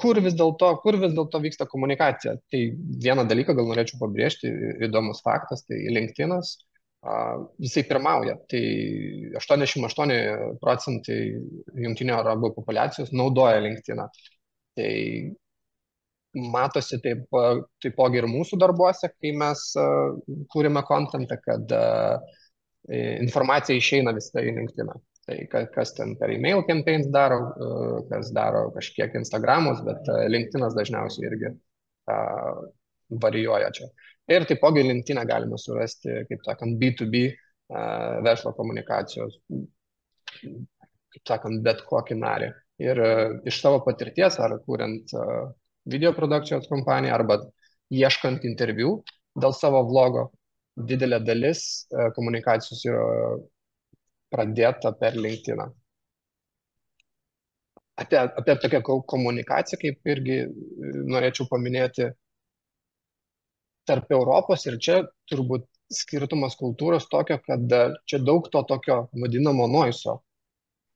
Kur vis dėlto vyksta komunikacija? Tai vieną dalyką gal norėčiau pabrėžti, įdomus faktas, tai LinkedInas. Jisai pirmauja, tai 88% Jungtinių arabų populiacijos naudoja LinkedIną. Tai matosi taipogi ir mūsų darbuose, kai mes kūrime kontentą, kad informacija išeina visą į LinkedIną. Tai kas ten per email campaigns daro, kas daro kažkiek Instagramos, bet LinkedInas dažniausiai irgi varijuoja čia. Ir taipogi LinkedIną galima surasti, kaip sakant, B2B verslo komunikacijos, kaip sakant, bet kokį narį. Ir iš savo patirties, ar kuriant video produkcijos kompaniją, arba ieškant interviu dėl savo vlogo, didelė dalis komunikacijos yra pradėta per LinkedIną. Apie tokią komunikaciją, kaip irgi norėčiau paminėti, tarp Europos ir čia turbūt skirtumas kultūros tokio, kad čia daug to tokio vadinamo noiso.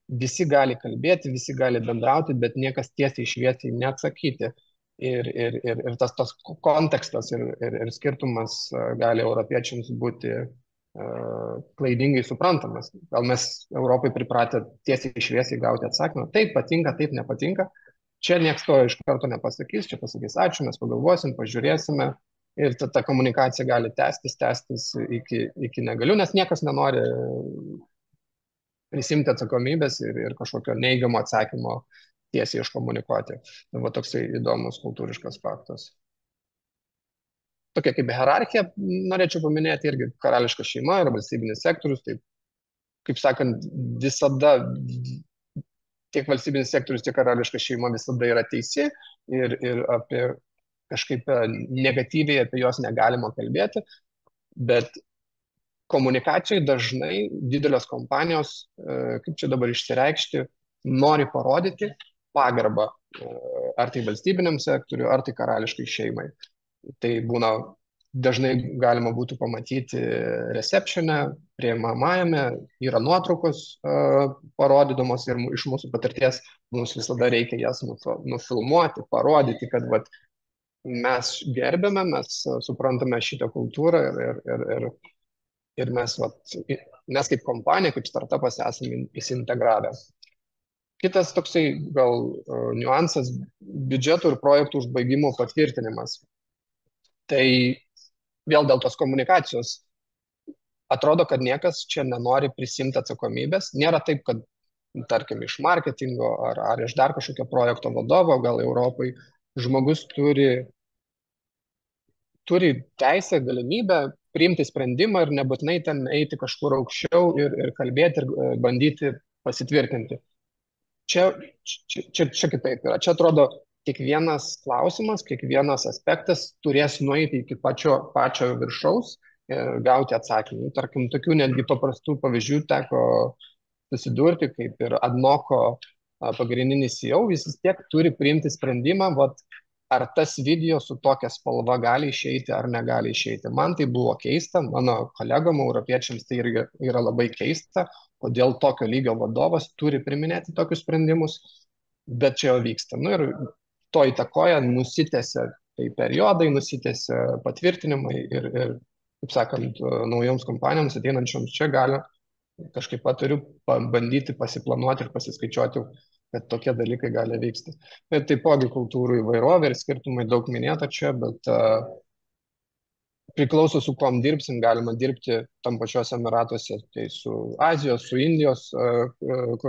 Visi gali kalbėti, visi gali bendrauti, bet niekas tiesiai šviesiai neatsakyti. Ir tas kontekstas ir skirtumas gali europiečiams būti klaidingai suprantamas. Gal mes Europai pripratę tiesiai šviesiai gauti atsakymą, taip patinka, taip nepatinka. Čia nieks to iš karto nepasakys, čia pasakys ačiū, mes pagalvosim, pažiūrėsime. Ir ta komunikacija gali tęstis iki negaliu, nes niekas nenori prisimti atsakomybės ir kažkokio neigiamo atsakymo tiesiai iškomunikuoti. Tai va toksai įdomus kultūriškas faktas. Tokia kaip hierarchija, norėčiau paminėti irgi karališka šeima ir valstybinis sektorius. Tai, kaip sakant, visada tiek valstybinis sektorius, tiek karališka šeima visada yra teisi ir apie kažkaip negatyviai apie juos negalima kalbėti. Bet komunikacijai dažnai didelės kompanijos, kaip čia dabar išsireikšti, nori parodyti pagarbą, ar tai valstybiniam sektoriui, ar tai karališkai šeimai. Tai būna dažnai galima būtų pamatyti receptione, priimamajame, yra nuotraukos parodydamos ir iš mūsų patirties mums visada reikia jas nufilmuoti, parodyti, kad vat, mes gerbėme, mes suprantame šitą kultūrą ir mes kaip kompanija, kaip startupas esame įsintegravę. Kitas toksai gal niuansas - biudžetų ir projektų užbaigimo patvirtinimas. Tai vėl dėl tos komunikacijos atrodo, kad niekas čia nenori prisimti atsakomybės. Nėra taip, kad, tarkim, iš marketingo ar iš dar kažkokio projekto vadovo, gal Europai, žmogus turi teisę, galimybę priimti sprendimą ir nebūtinai ten eiti kažkur aukščiau ir kalbėti ir bandyti pasitvirtinti. Čia kitaip yra. Čia atrodo, kiekvienas klausimas, kiekvienas aspektas turės nueiti iki pačio viršaus ir gauti atsakymą. Tarkim, tokių netgi paprastų pavyzdžių teko susidurti, kaip ir Adnoko pagrindinis CEO, jis vis tiek turi priimti sprendimą, ar tas video su tokia spalva gali išeiti ar negali išeiti. Man tai buvo keista, mano kolegom, europiečiams tai yra labai keista, kodėl tokio lygio vadovas turi priminėti tokius sprendimus, bet čia jau vyksta. Ir to įtakoja, nusitęsia tai periodai, nusitęsia patvirtinimai ir, kaip sakant, naujoms kompanijoms ateinančioms čia gali kažkaip turiu bandyti pasiplanuoti ir pasiskaičiuoti, kad tokie dalykai gali vykti. Ir taipogi kultūrų įvairovė ir skirtumai daug minėta čia, bet priklauso su kuom dirbsim, galima dirbti tam pačiuose Emiratuose, tai su Azijos, su Indijos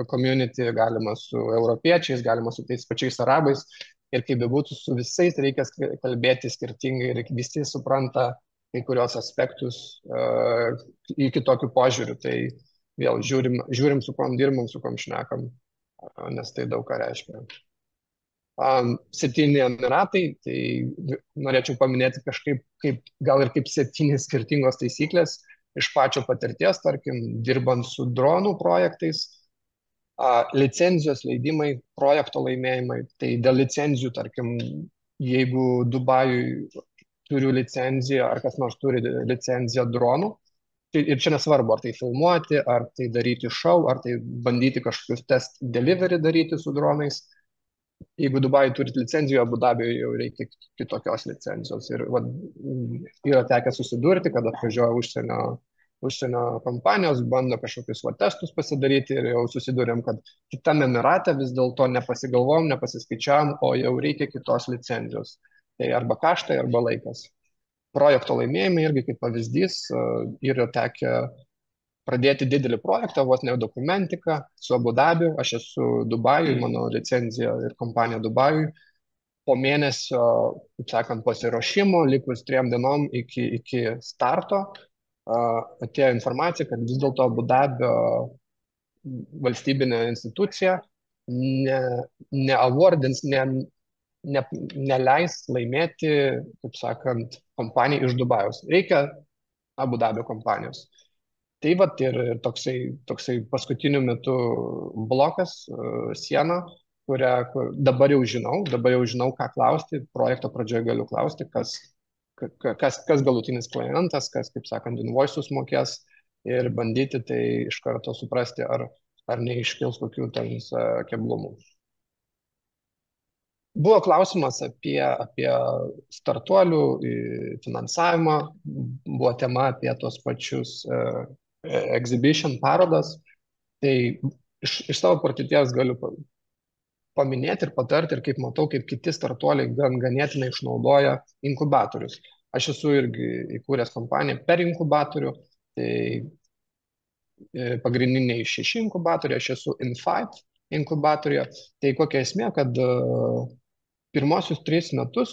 community, galima su europiečiais, galima su tais pačiais arabais ir kaip bebūtų, su visais reikia kalbėti skirtingai ir visi supranta kai kurios aspektus į kitokių požiūrių. Tai vėl žiūrim su kuom dirbam, su kuom šnekam, nes tai daug ką reiškia. 7 Emiratai, tai norėčiau paminėti kažkaip, gal ir kaip 7 skirtingos taisyklės iš pačio patirties, tarkim, dirbant su dronų projektais, licenzijos leidimai, projekto laimėjimai. Tai dėl licenzijų, tarkim, jeigu Dubajui turiu licenciją, ar kas nors turi licenciją dronų, ir čia nesvarbu, ar tai filmuoti, ar tai daryti šou, ar tai bandyti kažkokius test delivery daryti su dronais. Jeigu Dubajui turit licenciją, Abu Dabiui jau reikia kitokios licencijos. Ir yra tekę susidurti, kad atvažiuoja užsienio kompanijos, bando kažkokius testus pasidaryti ir jau susidurėm, kad kitame Emirate vis dėlto nepasigalvom, nepasiskaičiavom, o jau reikia kitos licencijos. Tai arba kaštai, arba laikas. Projekto laimėjimai irgi kaip pavyzdys yra tekę pradėti didelį projektą, vos ne dokumentiką su Abu Dabiu. Aš esu Dubajui, mano licenzija ir kompanija Dubajui. Po mėnesio, kaip sakant, pasiruošimo, likus 3 dienom iki starto, atėjo informacija, kad vis dėlto Abu Dabio valstybinė institucija neawardins, neleis laimėti, kaip sakant, kompanijai iš Dubajaus. Reikia Abu Dabio kompanijos. Tai ir toksai paskutiniu metu blokas, siena, kurią dabar jau žinau, ką klausti, projekto pradžioje galiu klausti, kas galutinis klientas, kas, kaip sakant, invoisus mokės ir bandyti tai iš karto suprasti, ar neiškils kokių ten keblumų. Buvo klausimas apie startuolių finansavimą, buvo tema apie tos pačius exhibition parodas. Tai iš savo patirties galiu paminėti ir patarti, ir kaip matau, kaip kiti startuoliai ganėtinai išnaudoja inkubatorius. Aš esu irgi įkūręs kompaniją per inkubatorių, tai pagrindiniai 6 inkubatoriai, aš esu In5 inkubatoriuje. Tai kokia esmė, kad pirmosius 3 metus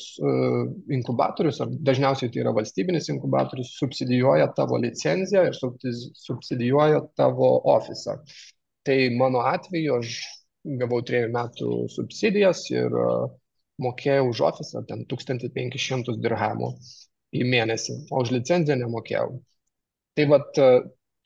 inkubatorius, ar dažniausiai tai yra valstybinis inkubatorius, subsidijuoja tavo licenciją ir subsidijuoja tavo ofisą. Tai mano atveju aš gavau 3 metų subsidijas ir mokėjau už ofisą ten 1500 dirhamų. į mėnesį, o už licenciją nemokėjau. Tai vat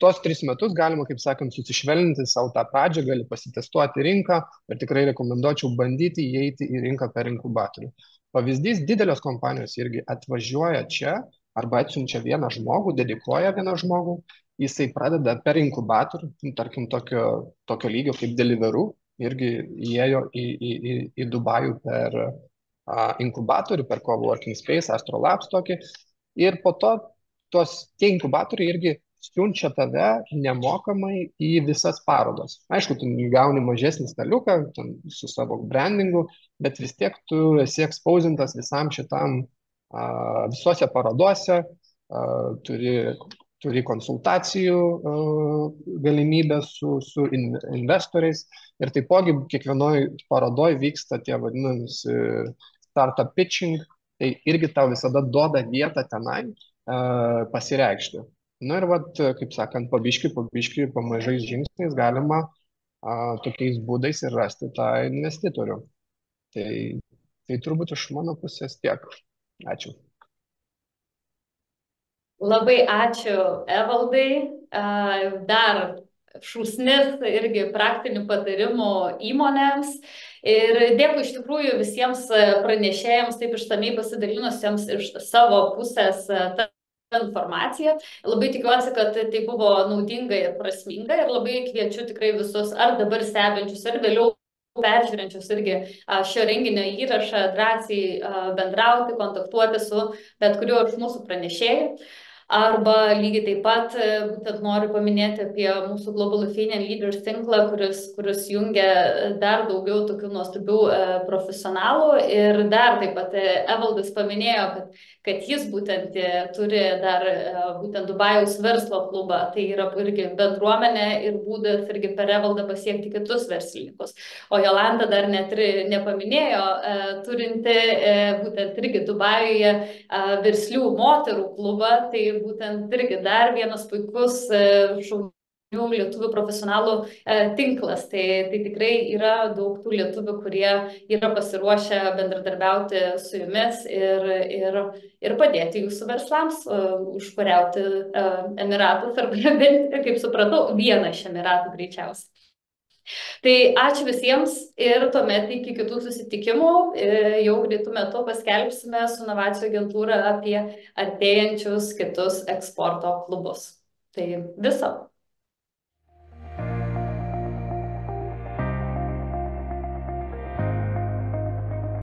tos 3 metus galima, kaip sakant, susišvelninti savo tą pradžią, gali pasitestuoti rinką ir tikrai rekomenduočiau bandyti įeiti į rinką per inkubatorių. Pavyzdys, didelės kompanijos irgi atvažiuoja čia arba atsiunčia vieną žmogų, dedikuoja vieną žmogų, jisai pradeda per inkubatorių, tarkim tokio lygio kaip Deliveroo, irgi įėjo į Dubajų per inkubatorių, per Coworking Space, Astrolabs tokį, ir po to tie inkubatoriai irgi siunčia tave nemokamai į visas parodas. Aišku, tu gauni mažesnį staliuką su savo brandingu, bet vis tiek tu esi ekspozintas visam šitam visose parodose, turi konsultacijų galimybę su investoriais ir taipogi kiekvienoj parodoj vyksta tie vadinasi startup pitching, tai irgi tau visada duoda vietą tenai pasireikšti. Na ir vat, kaip sakant, pabiški, pamažais žingsniais galima tokiais būdais ir rasti tą investitorių. Tai turbūt iš mano pusės tiek. Ačiū. Labai ačiū, Evaldai. Dar šūsnis irgi praktinių patarimų įmonėms. Ir dėkui iš tikrųjų visiems pranešėjams, taip išsamiai pasidalinusiems iš savo pusės informaciją. Labai tikiuosi, kad tai buvo naudinga ir prasminga ir labai kviečiu tikrai visus ar dabar stebinčius, ar vėliau peržiūrinčius irgi šio renginio įrašą drąsiai bendrauti, kontaktuoti su bet kuriuo iš mūsų pranešėjų. Arba lygiai taip pat būtent noriu paminėti apie mūsų Global Lithuanian Leaders tinklą, kuris jungia dar daugiau tokių nuostabių profesionalų. Ir dar taip pat Evaldas paminėjo, kad jis būtent turi dar būtent Dubajaus verslo klubą. Tai yra irgi bendruomenė ir būdas irgi per Evaldą pasiekti kitus verslininkus. O Jolanta dar net ir nepaminėjo, turinti būtent irgi Dubajuje verslių moterų klubą. Tai būtent irgi dar vienas puikus šaunių lietuvių profesionalų tinklas. Tai tikrai yra daug tų lietuvių, kurie yra pasiruošę bendradarbiauti su jumis ir padėti jūsų verslams užkariauti Emiratus, arba bent, kaip supratau, vieną iš Emiratų greičiausiai. Tai ačiū visiems ir tuomet iki kitų susitikimų. Jau greitų metų paskelbsime su inovacijų agentūra apie artėjančius kitus eksporto klubus. Tai viso.